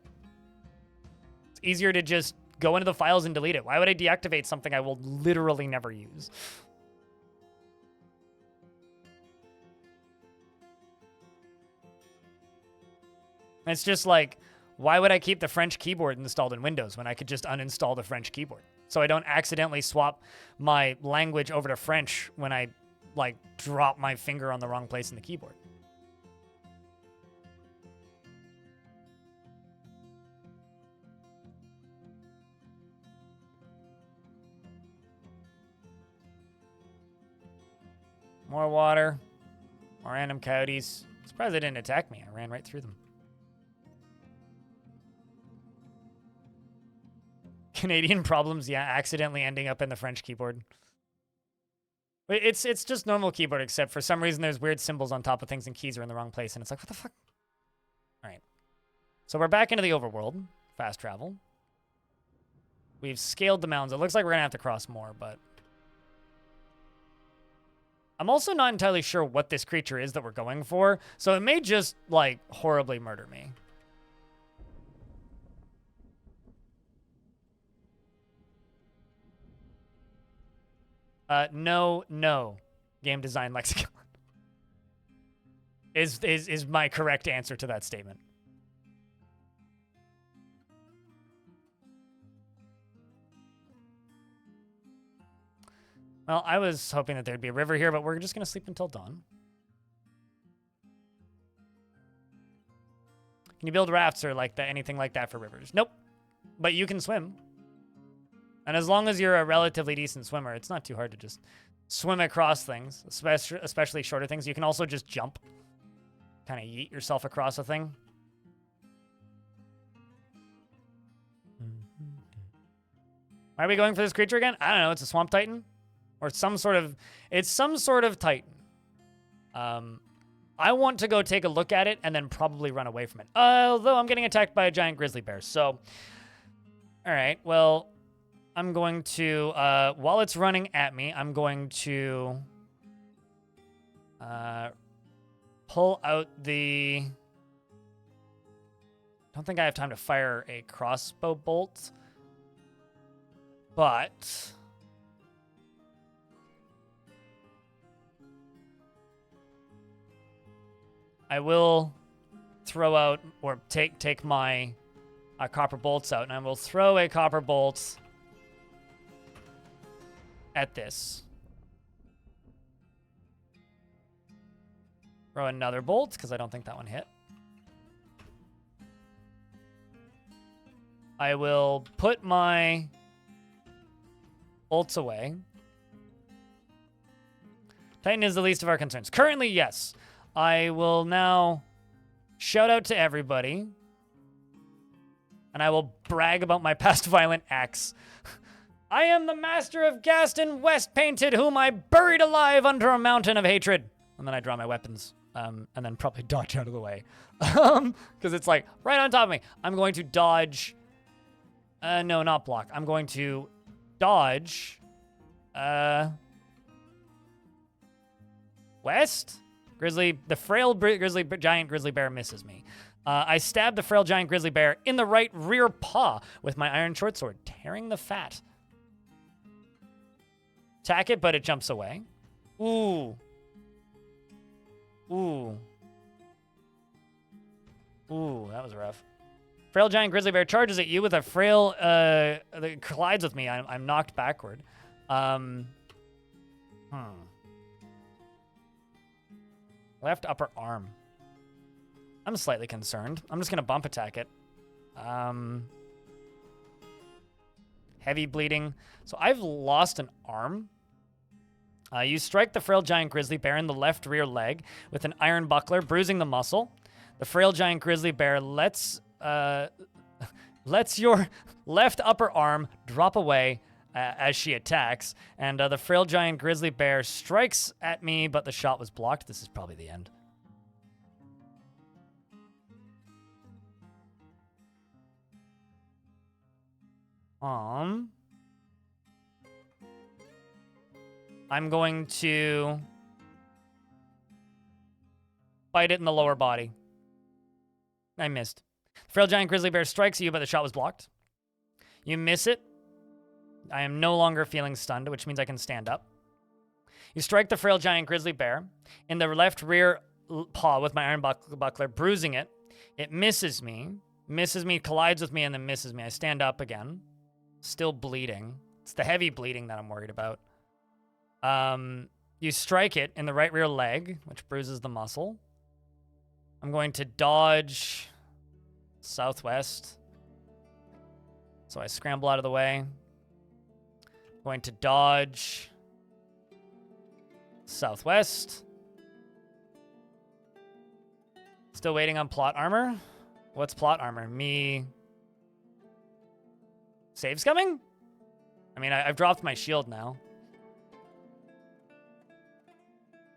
It's easier to just go into the files and delete it. Why would I deactivate something I will literally never use? It's just like, why would I keep the French keyboard installed in Windows when I could just uninstall the French keyboard? So I don't accidentally swap my language over to French when I, like, drop my finger on the wrong place in the keyboard. More water. More random coyotes. Surprised they didn't attack me. I ran right through them. Canadian problems, yeah, accidentally ending up in the French keyboard. It's just normal keyboard, except for some reason there's weird symbols on top of things and keys are in the wrong place, and it's like, what the fuck? All right. So we're back into the overworld. Fast travel. We've scaled the mountains. It looks like we're going to have to cross more, but... I'm also not entirely sure what this creature is that we're going for, so it may just, like, horribly murder me. No. Game design lexicon is my correct answer to that statement. Well, I was hoping that there'd be a river here, but we're just going to sleep until dawn. Can you build rafts or like that, anything like that for rivers? Nope. But you can swim. And as long as you're a relatively decent swimmer, it's not too hard to just swim across things, especially shorter things. You can also just jump. Kind of yeet yourself across a thing. Why are we going for this creature again? I don't know. It's a swamp titan. Or some sort of... It's some sort of titan. I want to go take a look at it and then probably run away from it. Although I'm getting attacked by a giant grizzly bear. So... Alright, well... I'm going to, while it's running at me, I'm going to pull out the... I don't think I have time to fire a crossbow bolt, but... I will throw out, or take my copper bolts out, and I will throw a copper bolt... at this. Throw another bolt, because I don't think that one hit. I will put my bolts away. Titan is the least of our concerns. Currently, yes. I will now shout out to everybody. And I will brag about my past violent acts. I am the master of Gaston West Painted, whom I buried alive under a mountain of hatred. And then I draw my weapons, and then probably dodge out of the way. Because it's like right on top of me. I'm going to dodge. No, not block. I'm going to dodge. West? The frail giant grizzly bear misses me. I stab the frail giant grizzly bear in the right rear paw with my iron short sword, tearing the fat. Attack it, but it jumps away. Ooh. Ooh. Ooh, that was rough. Frail giant grizzly bear charges at you with a frail, that collides with me. I'm knocked backward. Left upper arm. I'm slightly concerned. I'm just gonna bump attack it. Heavy bleeding. So I've lost an arm. You strike the frail giant grizzly bear in the left rear leg with an iron buckler, bruising the muscle. The frail giant grizzly bear lets your left upper arm drop away as she attacks, and the frail giant grizzly bear strikes at me, but the shot was blocked. This is probably the end. I'm going to bite it in the lower body. I missed. Frail giant grizzly bear strikes you, but the shot was blocked. You miss it. I am no longer feeling stunned, which means I can stand up. You strike the frail giant grizzly bear in the left rear paw with my iron buckler, bruising it. It misses me, collides with me, and then misses me. I stand up again, still bleeding. It's the heavy bleeding that I'm worried about. You strike it in the right rear leg, which bruises the muscle. I'm going to dodge southwest. So I scramble out of the way. Going to dodge southwest. Still waiting on plot armor. What's plot armor? Me. Save's coming? I mean, I've dropped my shield now.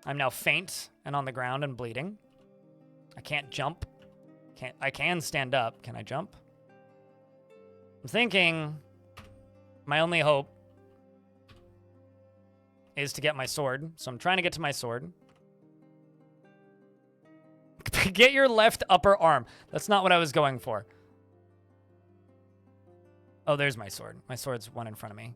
I'm now faint and on the ground and bleeding. I can't jump. I can stand up. Can I jump? I'm thinking my only hope is to get my sword. So I'm trying to get to my sword. Get your left upper arm. That's not what I was going for. Oh, there's my sword. My sword's one in front of me.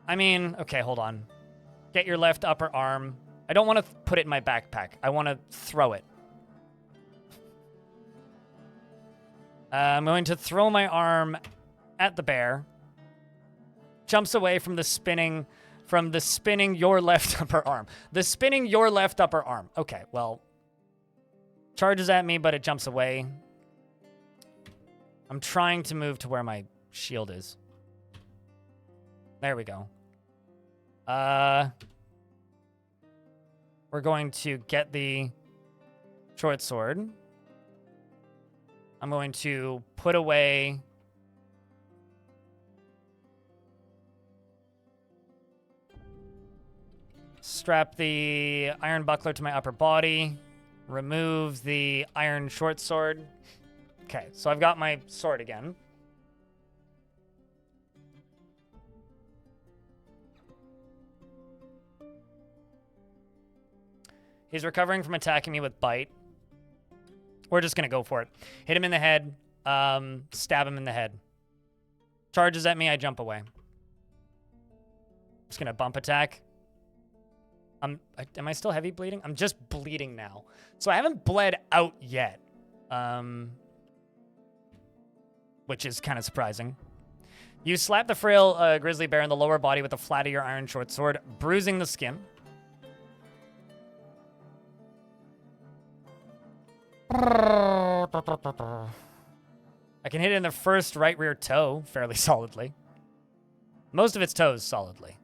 I mean, okay, hold on. Get your left upper arm. I don't want to put it in my backpack. I want to throw it. I'm going to throw my arm at the bear. Jumps away from the spinning your left upper arm. The spinning your left upper arm. Okay, well, charges at me, but it jumps away. I'm trying to move to where my shield is. There we go. We're going to get the short sword. I'm going to put away strap the iron buckler to my upper body, remove the iron short sword. Okay, so I've got my sword again. He's recovering from attacking me with bite. We're just going to go for it. Hit him in the head. Stab him in the head. Charges at me. I jump away. Just going to bump attack. Am I still heavy bleeding? I'm just bleeding now. So I haven't bled out yet. Which is kind of surprising. You slap the frail grizzly bear in the lower body with the flat of your iron short sword, bruising the skin. I can hit it in the first right rear toe fairly solidly. Most of its toes solidly.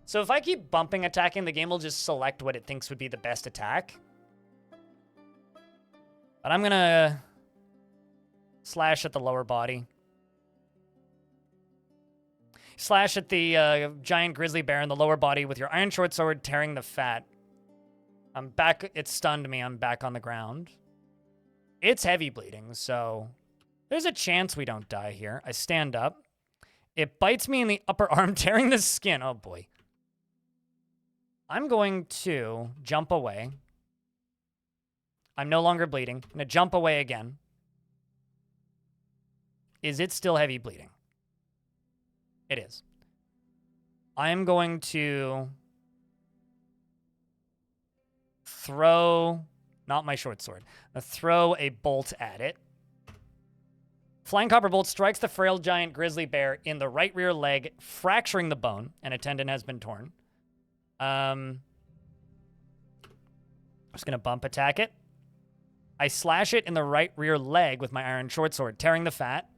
So if I keep bumping attacking, the game will just select what it thinks would be the best attack. But I'm gonna slash at the lower body. Slash at the giant grizzly bear in the lower body with your iron short sword, tearing the fat. I'm back. It stunned me. I'm back on the ground. It's heavy bleeding, so there's a chance we don't die here. I stand up. It bites me in the upper arm, tearing the skin. Oh, boy. I'm going to jump away. I'm no longer bleeding. I'm going to jump away again. Is it still heavy bleeding? It is. I am going to throw, not my short sword, throw a bolt at it. Flying copper bolt strikes the frail giant grizzly bear in the right rear leg, fracturing the bone, and a tendon has been torn. I'm just going to bump attack it. I slash it in the right rear leg with my iron short sword, tearing the fat.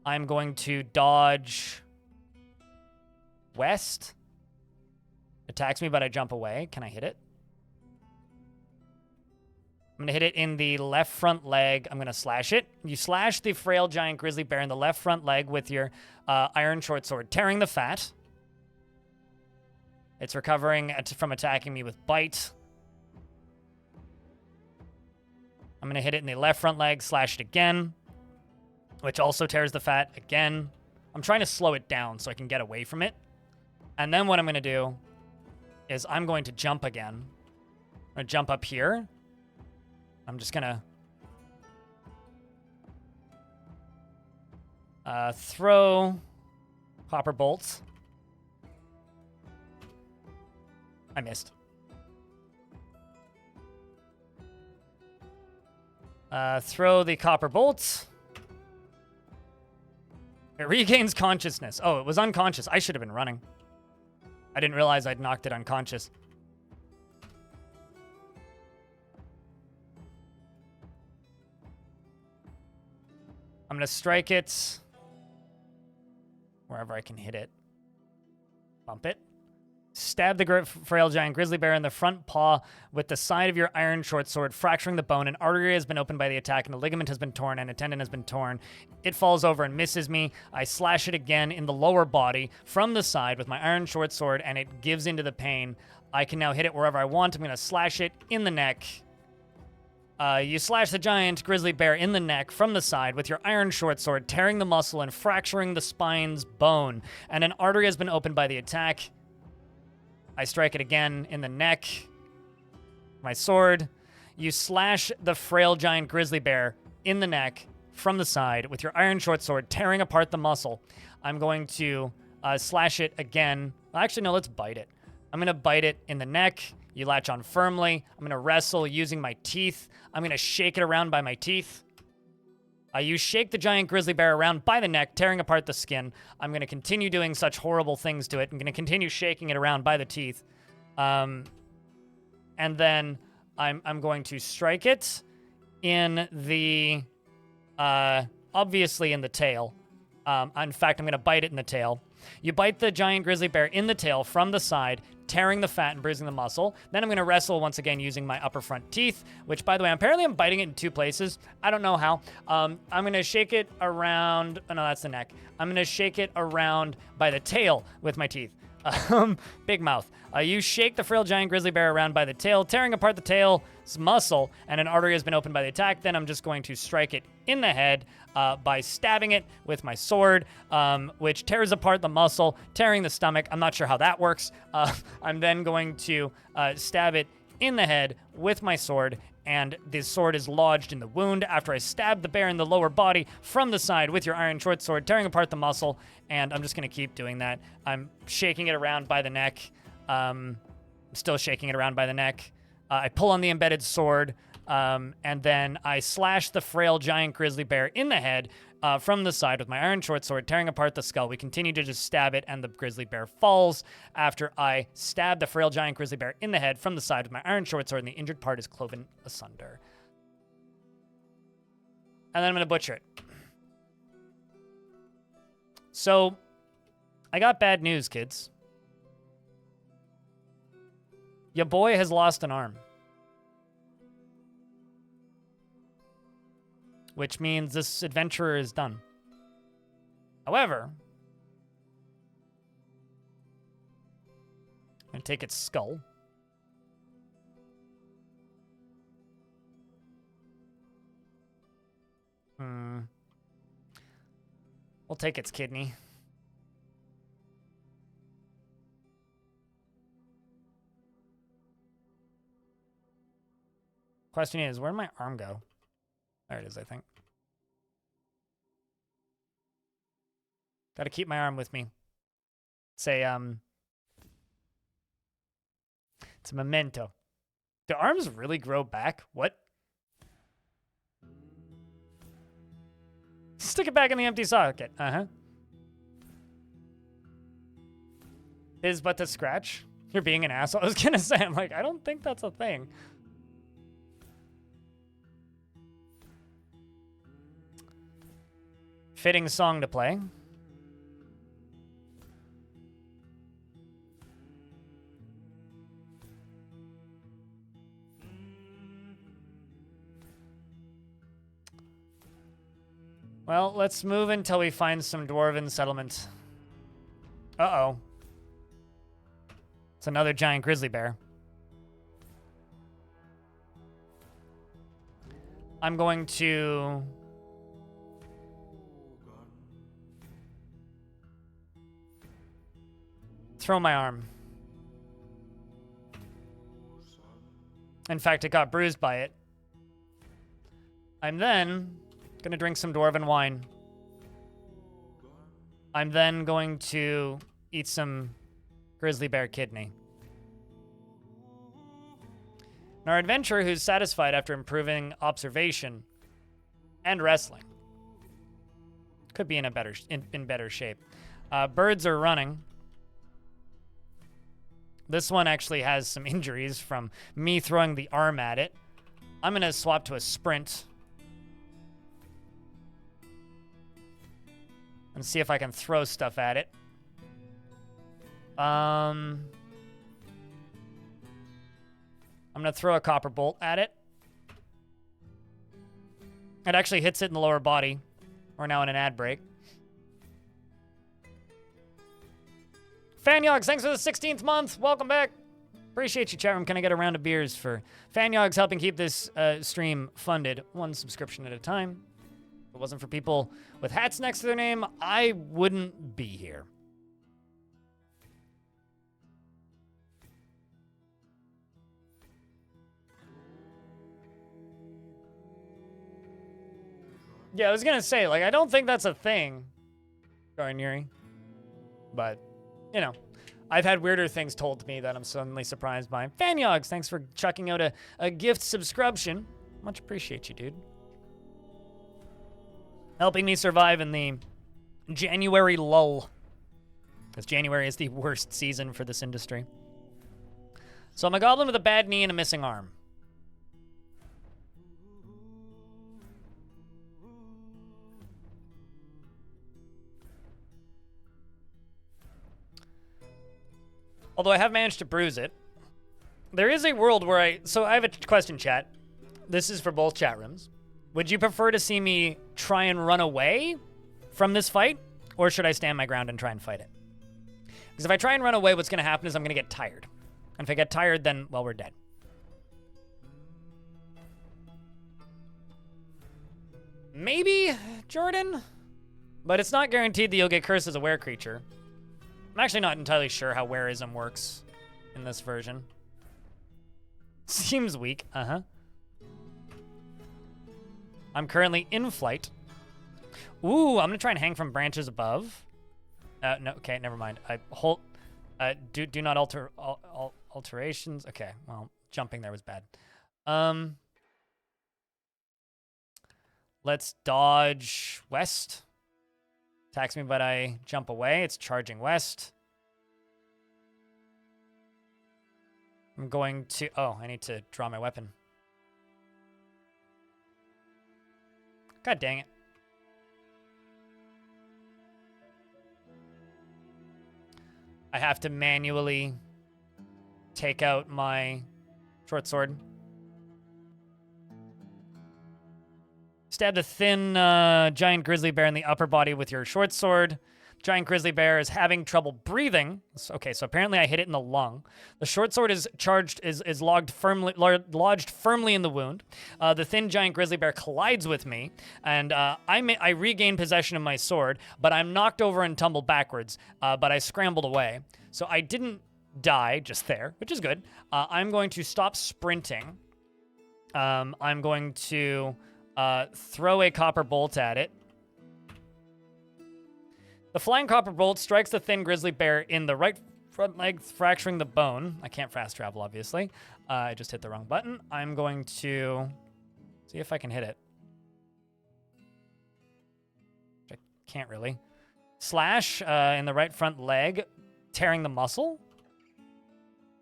I'm going to dodge west. Attacks me, but I jump away. Can I hit it? I'm going to hit it in the left front leg. I'm going to slash it. You slash the frail giant grizzly bear in the left front leg with your iron short sword, tearing the fat. It's recovering from attacking me with bite. I'm going to hit it in the left front leg, slash it again, which also tears the fat again. I'm trying to slow it down so I can get away from it. And then what I'm going to do is I'm going to jump again. I'm going to jump up here. I'm just going to throw copper bolts. I missed. Throw the copper bolts. It regains consciousness. Oh, it was unconscious. I should have been running. I didn't realize I'd knocked it unconscious. I'm going to strike it wherever I can hit it. Bump it. Stab the frail giant grizzly bear in the front paw with the side of your iron short sword, fracturing the bone. An artery has been opened by the attack, and a ligament has been torn, and a tendon has been torn. It falls over and misses me. I slash it again in the lower body from the side with my iron short sword, and it gives into the pain. I can now hit it wherever I want. I'm going to slash it in the neck. You slash the giant grizzly bear in the neck from the side with your iron short sword, tearing the muscle and fracturing the spine's bone. And an artery has been opened by the attack. I strike it again in the neck. My sword. You slash the frail giant grizzly bear in the neck from the side with your iron short sword, tearing apart the muscle. I'm going to slash it again. Well, actually, no, let's bite it. I'm going to bite it in the neck. You latch on firmly. I'm going to wrestle using my teeth. I'm going to shake it around by my teeth. You shake the giant grizzly bear around by the neck, tearing apart the skin. I'm going to continue doing such horrible things to it. I'm going to continue shaking it around by the teeth. And then I'm going to strike it in the, obviously in the tail. In fact, I'm going to bite it in the tail. You bite the giant grizzly bear in the tail from the side, tearing the fat and bruising the muscle. Then I'm going to wrestle once again using my upper front teeth, which, by the way, apparently I'm biting it in two places. I don't know how. I'm going to shake it around. Oh, no, that's the neck. I'm going to shake it around by the tail with my teeth. Big mouth. You shake the frail giant grizzly bear around by the tail, tearing apart the tail's muscle, and an artery has been opened by the attack. Then I'm just going to strike it in the head by stabbing it with my sword, which tears apart the muscle, tearing the stomach. I'm not sure how that works. I'm then going to stab it in the head with my sword, and the sword is lodged in the wound after I stab the bear in the lower body from the side with your iron short sword, tearing apart the muscle, and I'm just going to keep doing that. I'm shaking it around by the neck. Still shaking it around by the neck. I pull on the embedded sword, and then I slash the frail giant grizzly bear in the head from the side with my iron short sword, tearing apart the skull. We continue to just stab it, and the grizzly bear falls after I stab the frail giant grizzly bear in the head from the side with my iron short sword, and the injured part is cloven asunder. And then I'm going to butcher it. So, I got bad news, kids. Your boy has lost an arm. Which means this adventurer is done. However, I'm going to take its skull. We'll take its kidney. Question is, where'd my arm go? There it is, I think. Gotta keep my arm with me. It's a memento. Do arms really grow back? What? Stick it back in the empty socket. Uh-huh. Is but to scratch? You're being an asshole. I was gonna say, I'm like, I don't think that's a thing. Fitting song to play. Well, let's move until we find some dwarven settlement. Uh-oh. It's another giant grizzly bear. I'm going to... throw my arm. In fact, it got bruised by it. I'm then gonna drink some dwarven wine. I'm then going to eat some grizzly bear kidney. Our adventurer who's satisfied after improving observation and wrestling could be in a better in better shape. Birds are running. This one actually has some injuries from me throwing the arm at it. I'm gonna swap to a sprint and see if I can throw stuff at it. I'm gonna throw a copper bolt at it. It actually hits it in the lower body. We're now in an ad break. Fanyogs, thanks for the 16th month. Welcome back. Appreciate you, chat room. Can I get a round of beers for Fanyogs helping keep this stream funded one subscription at a time? If it wasn't for people with hats next to their name, I wouldn't be here. Yeah, I was gonna say, like, I don't think that's a thing, Garnieri. But, you know, I've had weirder things told to me that I'm suddenly surprised by. Fanyogs, thanks for chucking out a gift subscription. Much appreciate you, dude. Helping me survive in the January lull. Because January is the worst season for this industry. So I'm a goblin with a bad knee and a missing arm. Although I have managed to bruise it. There is a world where so I have a question, chat. This is for both chat rooms. Would you prefer to see me try and run away from this fight? Or should I stand my ground and try and fight it? Because if I try and run away, what's going to happen is I'm going to get tired. And if I get tired, then, well, we're dead. Maybe, Jordan? But it's not guaranteed that you'll get cursed as a were creature. I'm actually not entirely sure how wereism works in this version. Seems weak. Uh-huh. I'm currently in flight. Ooh, I'm gonna try and hang from branches above. No, okay, never mind. Do not alter alterations. Okay, well, jumping there was bad. Let's dodge west. Attacks me, but I jump away. It's charging west. I'm going to... Oh, I need to draw my weapon. God dang it. I have to manually take out my short sword. Stab the thin giant grizzly bear in the upper body with your short sword. Giant grizzly bear is having trouble breathing. Okay, so apparently I hit it in the lung. The short sword is lodged firmly in the wound. The thin giant grizzly bear collides with me, and I regain possession of my sword, but I'm knocked over and tumbled backwards, but I scrambled away. So I didn't die just there, which is good. I'm going to stop sprinting. I'm going to... throw a copper bolt at it. The flying copper bolt strikes the thin grizzly bear in the right front leg, fracturing the bone. I can't fast travel, obviously. I just hit the wrong button. I'm going to see if I can hit it. I can't really. Slash in the right front leg, tearing the muscle.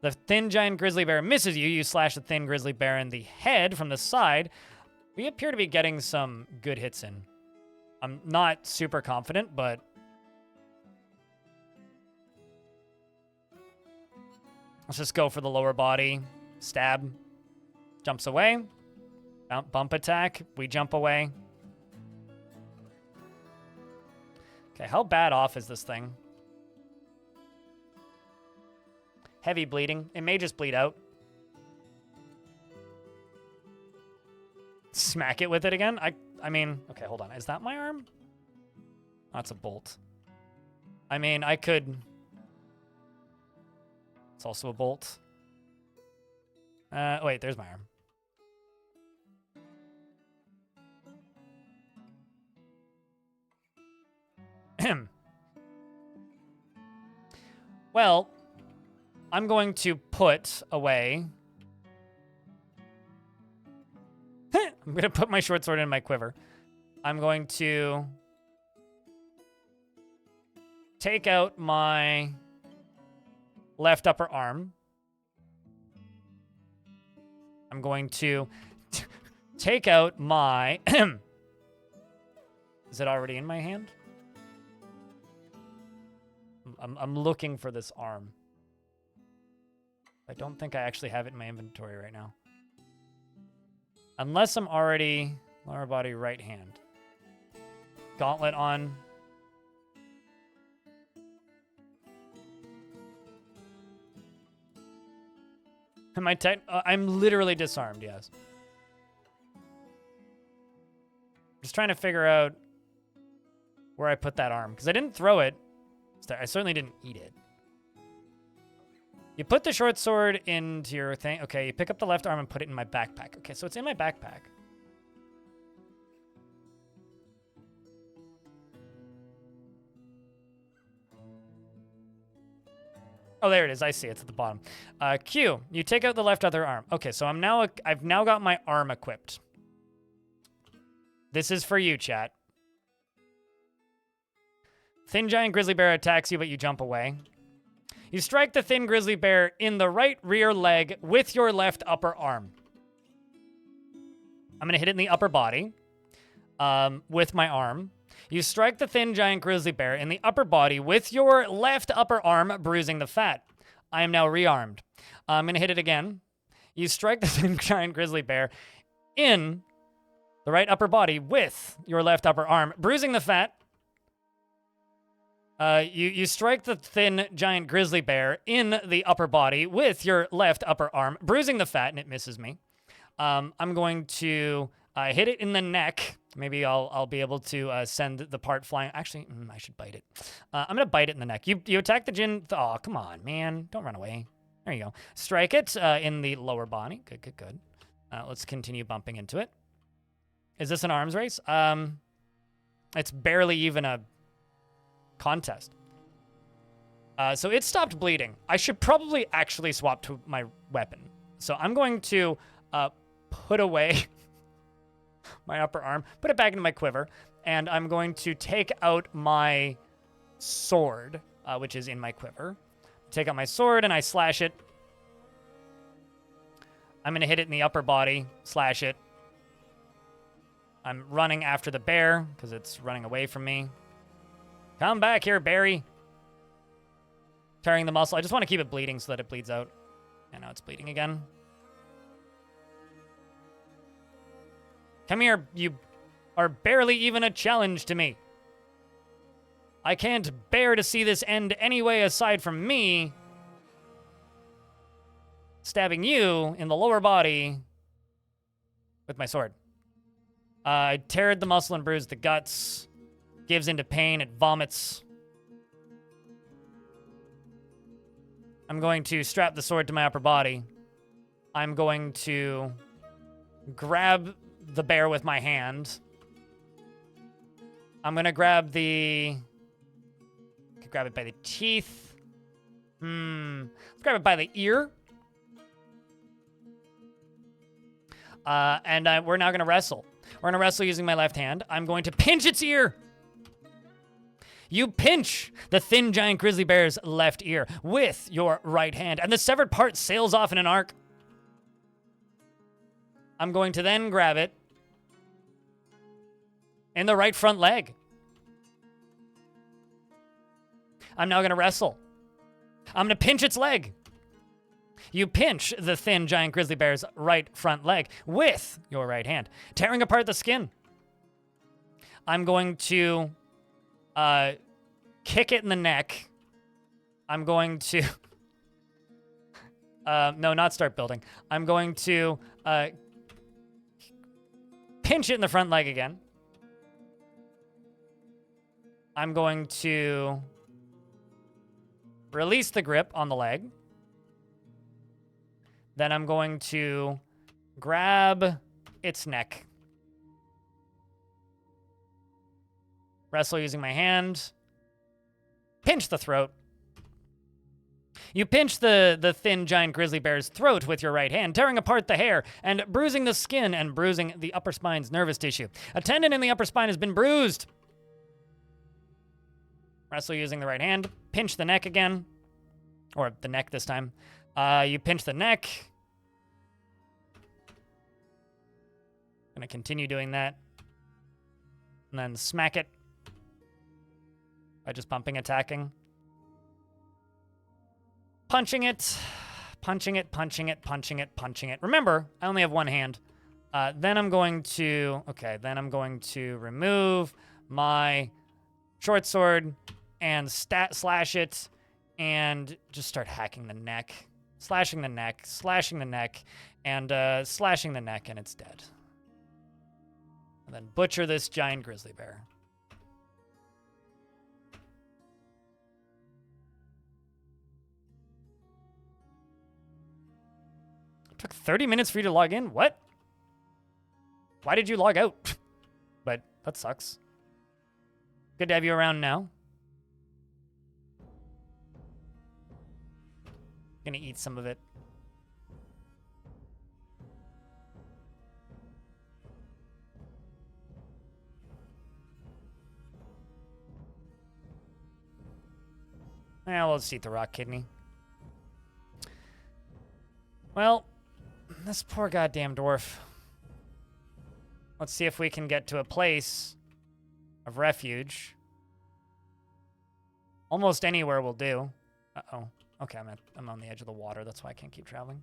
The thin giant grizzly bear misses you. You slash the thin grizzly bear in the head from the side. We appear to be getting some good hits in. I'm not super confident, but let's just go for the lower body. Stab. Jumps away. Bump attack. We jump away. Okay, how bad off is this thing? Heavy bleeding. It may just bleed out. Smack it with it again? I mean, okay, hold on. Is that my arm? That's a bolt. I mean, I could... It's also a bolt. Wait, there's my arm. Well, I'm going to put away... I'm going to put my short sword in my quiver. I'm going to take out my left upper arm. I'm going to take out my... Is it already in my hand? I'm looking for this arm. I don't think I actually have it in my inventory right now. Unless I'm already lower body right hand. Gauntlet on. Am I I'm literally disarmed, yes. Just trying to figure out where I put that arm. Because I didn't throw it. I certainly didn't eat it. You put the short sword into your thing. Okay, you pick up the left arm and put it in my backpack. Okay, so it's in my backpack. Oh, there it is. I see. It's at the bottom. Q. You take out the left other arm. Okay, so I've now got my arm equipped. This is for you, chat. Thin giant grizzly bear attacks you, but you jump away. You strike the thin grizzly bear in the right rear leg with your left upper arm. I'm going to hit it in the upper body with my arm. You strike the thin giant grizzly bear in the upper body with your left upper arm, bruising the fat. I am now rearmed. I'm going to hit it again. You strike the thin giant grizzly bear in the right upper body with your left upper arm, bruising the fat. You strike the thin giant grizzly bear in the upper body with your left upper arm, bruising the fat, and it misses me. I'm going to hit it in the neck. Maybe I'll be able to send the part flying. Actually, I should bite it. I'm going to bite it in the neck. You attack the Jinn. Oh, come on, man. Don't run away. There you go. Strike it in the lower body. Good, good, good. Let's continue bumping into it. Is this an arms race? It's barely even a contest. So it stopped bleeding. I should probably actually swap to my weapon. So I'm going to put away my upper arm, put it back into my quiver, and I'm going to take out my sword, which is in my quiver. Take out my sword and I slash it. I'm going to hit it in the upper body, slash it. I'm running after the bear because it's running away from me. Come back here, Barry. Tearing the muscle. I just want to keep it bleeding so that it bleeds out. And now it's bleeding again. Come here, you are barely even a challenge to me. I can't bear to see this end any way aside from me stabbing you in the lower body with my sword. I teared the muscle and bruised the guts. Gives into pain, it vomits. I'm going to strap the sword to my upper body. I'm going to grab the bear with my hand. I'm going to grab the grab it by the teeth. Let's grab it by the ear. We're now going to wrestle. We're going to wrestle using my left hand. I'm going to pinch its ear. You pinch the thin giant grizzly bear's left ear with your right hand, and the severed part sails off in an arc. I'm going to then grab it in the right front leg. I'm now going to wrestle. I'm going to pinch its leg. You pinch the thin giant grizzly bear's right front leg with your right hand, tearing apart the skin. I'm going to kick it in the neck. I'm going to... no, not start building. I'm going to pinch it in the front leg again. I'm going to release the grip on the leg. Then I'm going to grab its neck. Wrestle using my hand. Pinch the throat. You pinch the thin giant grizzly bear's throat with your right hand, tearing apart the hair and bruising the skin and bruising the upper spine's nervous tissue. A tendon in the upper spine has been bruised. Wrestle using the right hand. Pinch the neck again. Or the neck this time. You pinch the neck. Gonna continue doing that. And then smack it. By just pumping, attacking. Punching it. Punching it, punching it, punching it, punching it. Remember, I only have one hand. Then I'm going to remove my short sword and slash it and just start hacking the neck. Slashing the neck, slashing the neck, and slashing the neck, and it's dead. And then butcher this giant grizzly bear. It took 30 minutes for you to log in? What? Why did you log out? But that sucks. Good to have you around now. Gonna eat some of it. Yeah, let's eat the rock kidney. Well, this poor goddamn dwarf. Let's see if we can get to a place of refuge. Almost anywhere will do. Uh-oh. Okay, I'm on the edge of the water. That's why I can't keep traveling.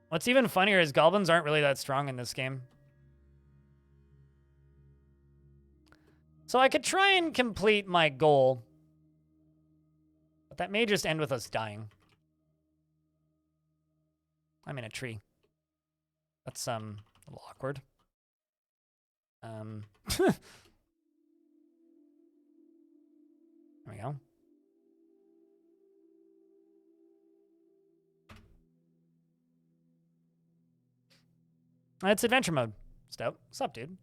What's even funnier is goblins aren't really that strong in this game. So I could try and complete my goal. But that may just end with us dying. I'm in a tree. That's a little awkward. There we go. It's adventure mode. Stout. What's up, dude?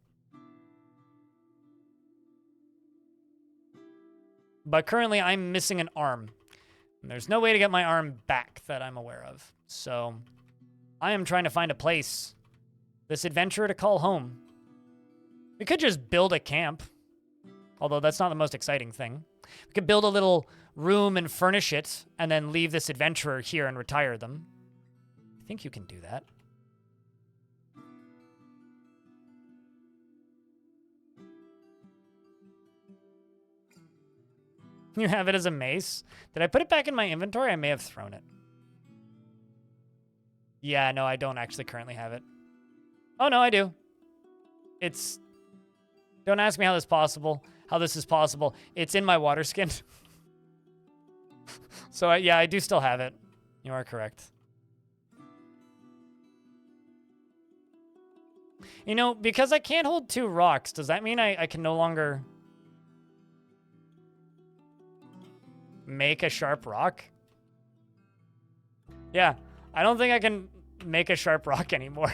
But currently I'm missing an arm. And there's no way to get my arm back that I'm aware of. So I am trying to find a place, this adventurer to call home. We could just build a camp, although that's not the most exciting thing. We could build a little room and furnish it, and then leave this adventurer here and retire them. I think you can do that. You have it as a mace? Did I put it back in my inventory? I may have thrown it. Yeah, no, I don't actually currently have it. Oh, no, I do. It's... Don't ask me how this is possible. It's in my water skin. So, yeah, I do still have it. You are correct. You know, because I can't hold two rocks, does that mean I can no longer make a sharp rock? Yeah, I don't think I can make a sharp rock anymore.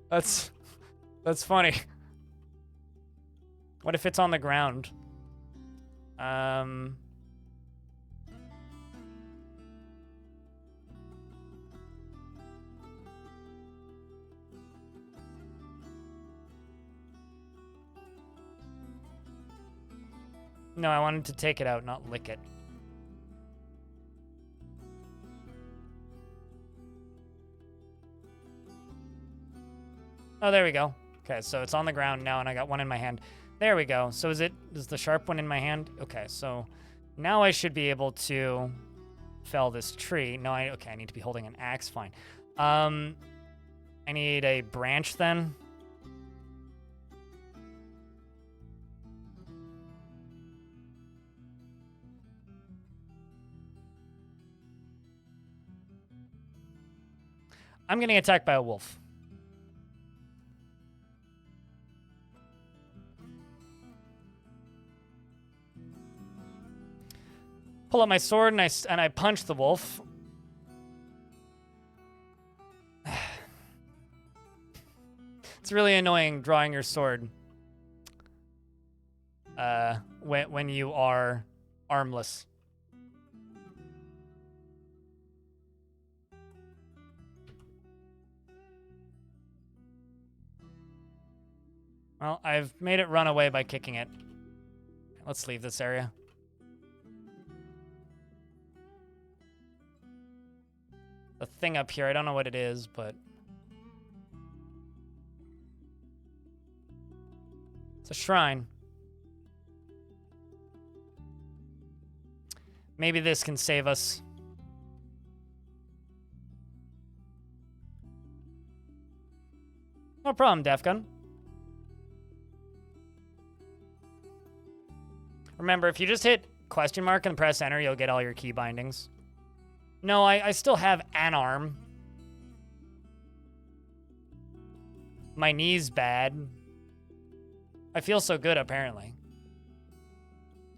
That's funny. What if it's on the ground? No, I wanted to take it out, not lick it. Oh, there we go. Okay, so it's on the ground now, and I got one in my hand. There we go. So is the sharp one in my hand? Okay, so now I should be able to fell this tree. No, I need to be holding an axe. Fine. I need a branch then. I'm getting attacked by a wolf. Pull out my sword and I punch the wolf. It's really annoying drawing your sword when you are armless. Well, I've made it run away by kicking it. Let's leave this area. The thing up here, I don't know what it is, but it's a shrine. Maybe this can save us. No problem, Defgun. Remember, if you just hit question mark and press enter, you'll get all your key bindings. No, I still have an arm. My knee's bad. I feel so good, apparently.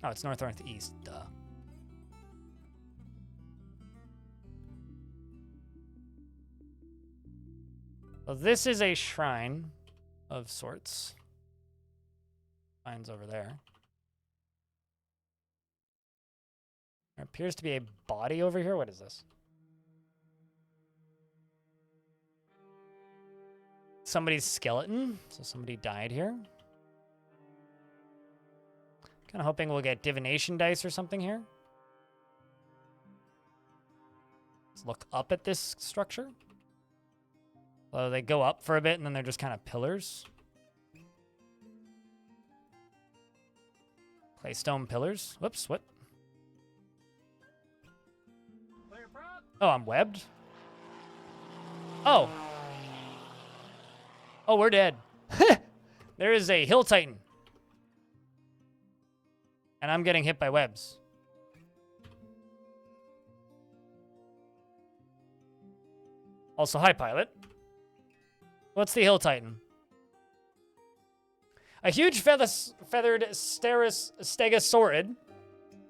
Oh, it's north-northeast. Duh. So this is a shrine of sorts. Mine's over there. There appears to be a body over here. What is this? Somebody's skeleton. So somebody died here. Kind of hoping we'll get divination dice or something here. Let's look up at this structure. So they go up for a bit and then they're just kind of pillars. Claystone pillars. Whoops, what? Oh, I'm webbed? Oh. Oh, we're dead. There is a hill titan. And I'm getting hit by webs. Also, hi, pilot. What's the hill titan? A huge feathered stegosaurid.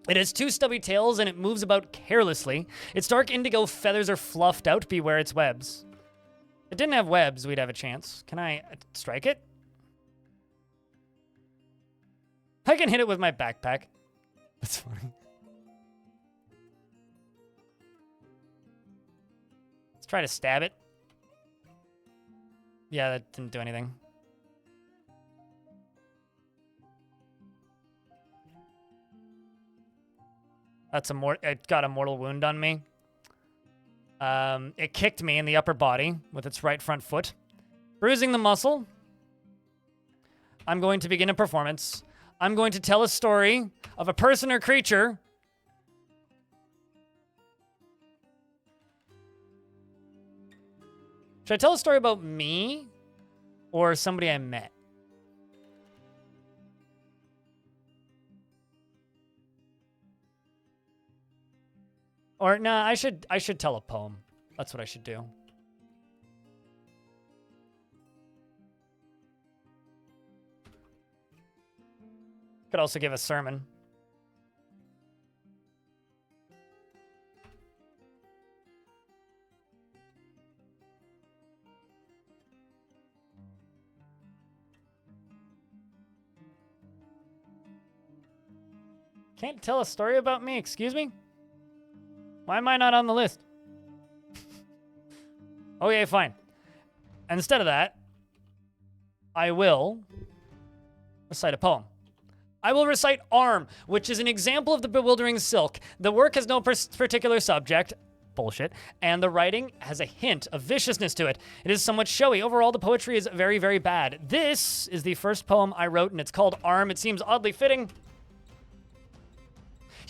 It has two stubby tails and it moves about carelessly. Its dark indigo feathers are fluffed out. Beware its webs. If it didn't have webs, we'd have a chance. Can I strike it? I can hit it with my backpack. That's funny. Let's try to stab it. Yeah, that didn't do anything. It got a mortal wound on me. It kicked me in the upper body with its right front foot, bruising the muscle. I'm going to begin a performance. I'm going to tell a story of a person or creature should I tell a story about me or somebody I met? Or nah, I should tell a poem. That's what I should do. Could also give a sermon. Can't tell a story about me, excuse me? Why am I not on the list? Okay, fine. Instead of that, I will recite a poem. I will recite Arm, which is an example of the bewildering silk. The work has no particular subject, bullshit, and the writing has a hint of viciousness to it. It is somewhat showy. Overall, the poetry is very, very bad. This is the first poem I wrote, and it's called Arm. It seems oddly fitting.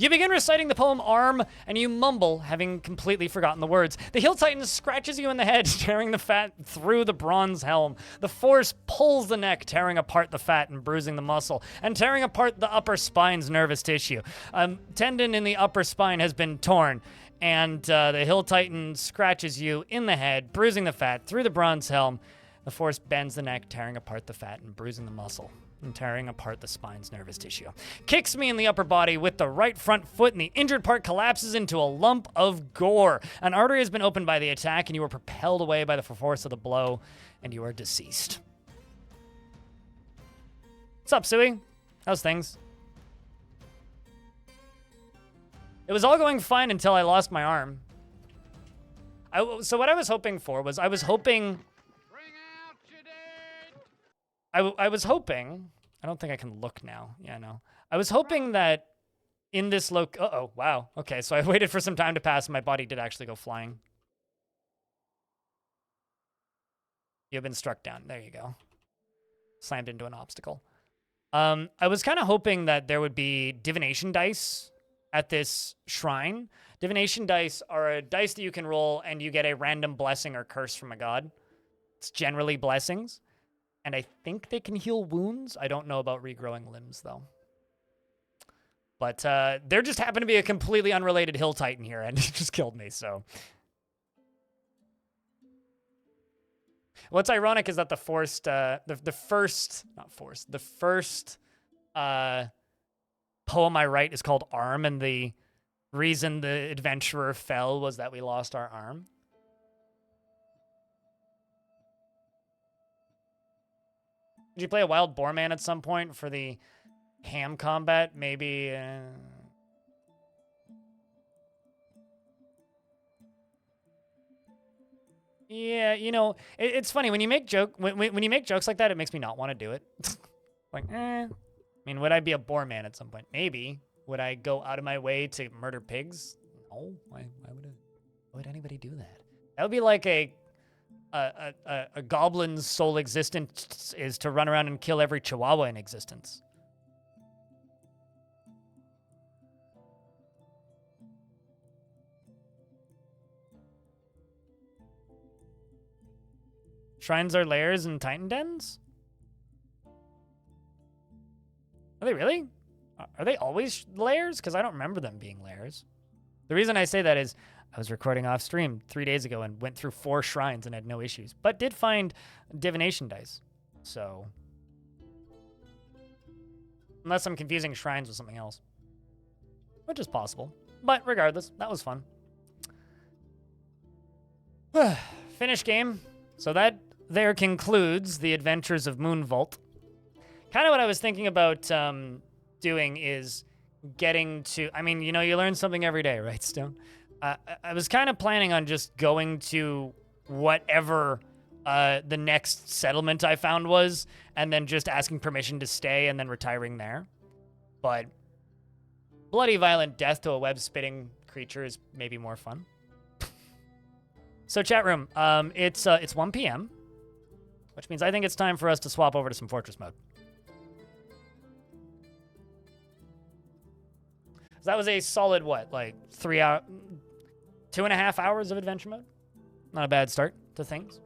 You begin reciting the poem Arm, and you mumble, having completely forgotten the words. The Hill Titan scratches you in the head, tearing the fat through the bronze helm. The force pulls the neck, tearing apart the fat and bruising the muscle, and tearing apart the upper spine's nervous tissue. A tendon in the upper spine has been torn, and the Hill Titan scratches you in the head, bruising the fat through the bronze helm. The force bends the neck, tearing apart the fat and bruising the muscle, and tearing apart the spine's nervous tissue. Kicks me in the upper body with the right front foot, and the injured part collapses into a lump of gore. An artery has been opened by the attack, and you are propelled away by the force of the blow, and you are deceased. What's up, Suey? How's things? It was all going fine until I lost my arm. So what I was hoping for was, I was hoping, I don't think I can look now. Yeah, no. I was hoping that in this uh-oh, wow. Okay, so I waited for some time to pass and my body did actually go flying. You've been struck down. There you go. Slammed into an obstacle. I was kind of hoping that there would be divination dice at this shrine. Divination dice are a dice that you can roll and you get a random blessing or curse from a god. It's generally blessings. And I think they can heal wounds. I don't know about regrowing limbs, though. But there just happened to be a completely unrelated Hill Titan here, and it just killed me, so. What's ironic is that the first poem I write is called Arm, and the reason the adventurer fell was that we lost our arm. Did you play a wild boar man at some point for the ham combat? Maybe. Yeah, you know, it's funny when you make when you make jokes like that. It makes me not want to do it. Like, I mean, would I be a boar man at some point? Maybe. Would I go out of my way to murder pigs? No. Why would anybody do that? That would be like a goblin's sole existence is to run around and kill every chihuahua in existence. Shrines are lairs and titan dens? Are they really? Are they always lairs? Because I don't remember them being lairs. The reason I say that is I was recording off stream 3 days ago and went through 4 shrines and had no issues, but did find divination dice. So, unless I'm confusing shrines with something else, which is possible. But regardless, that was fun. Finish game. So that there concludes the adventures of Moonvault. Kind of what I was thinking about doing is getting to, I mean, you know, you learn something every day, right, Stone? I was kind of planning on just going to whatever the next settlement I found was, and then just asking permission to stay and then retiring there. But bloody violent death to a web-spitting creature is maybe more fun. So chat room, it's 1 p.m., which means I think it's time for us to swap over to some Fortress mode. So that was a solid, what, like 2.5 hours of adventure mode? Not a bad start to things.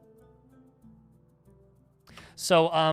So,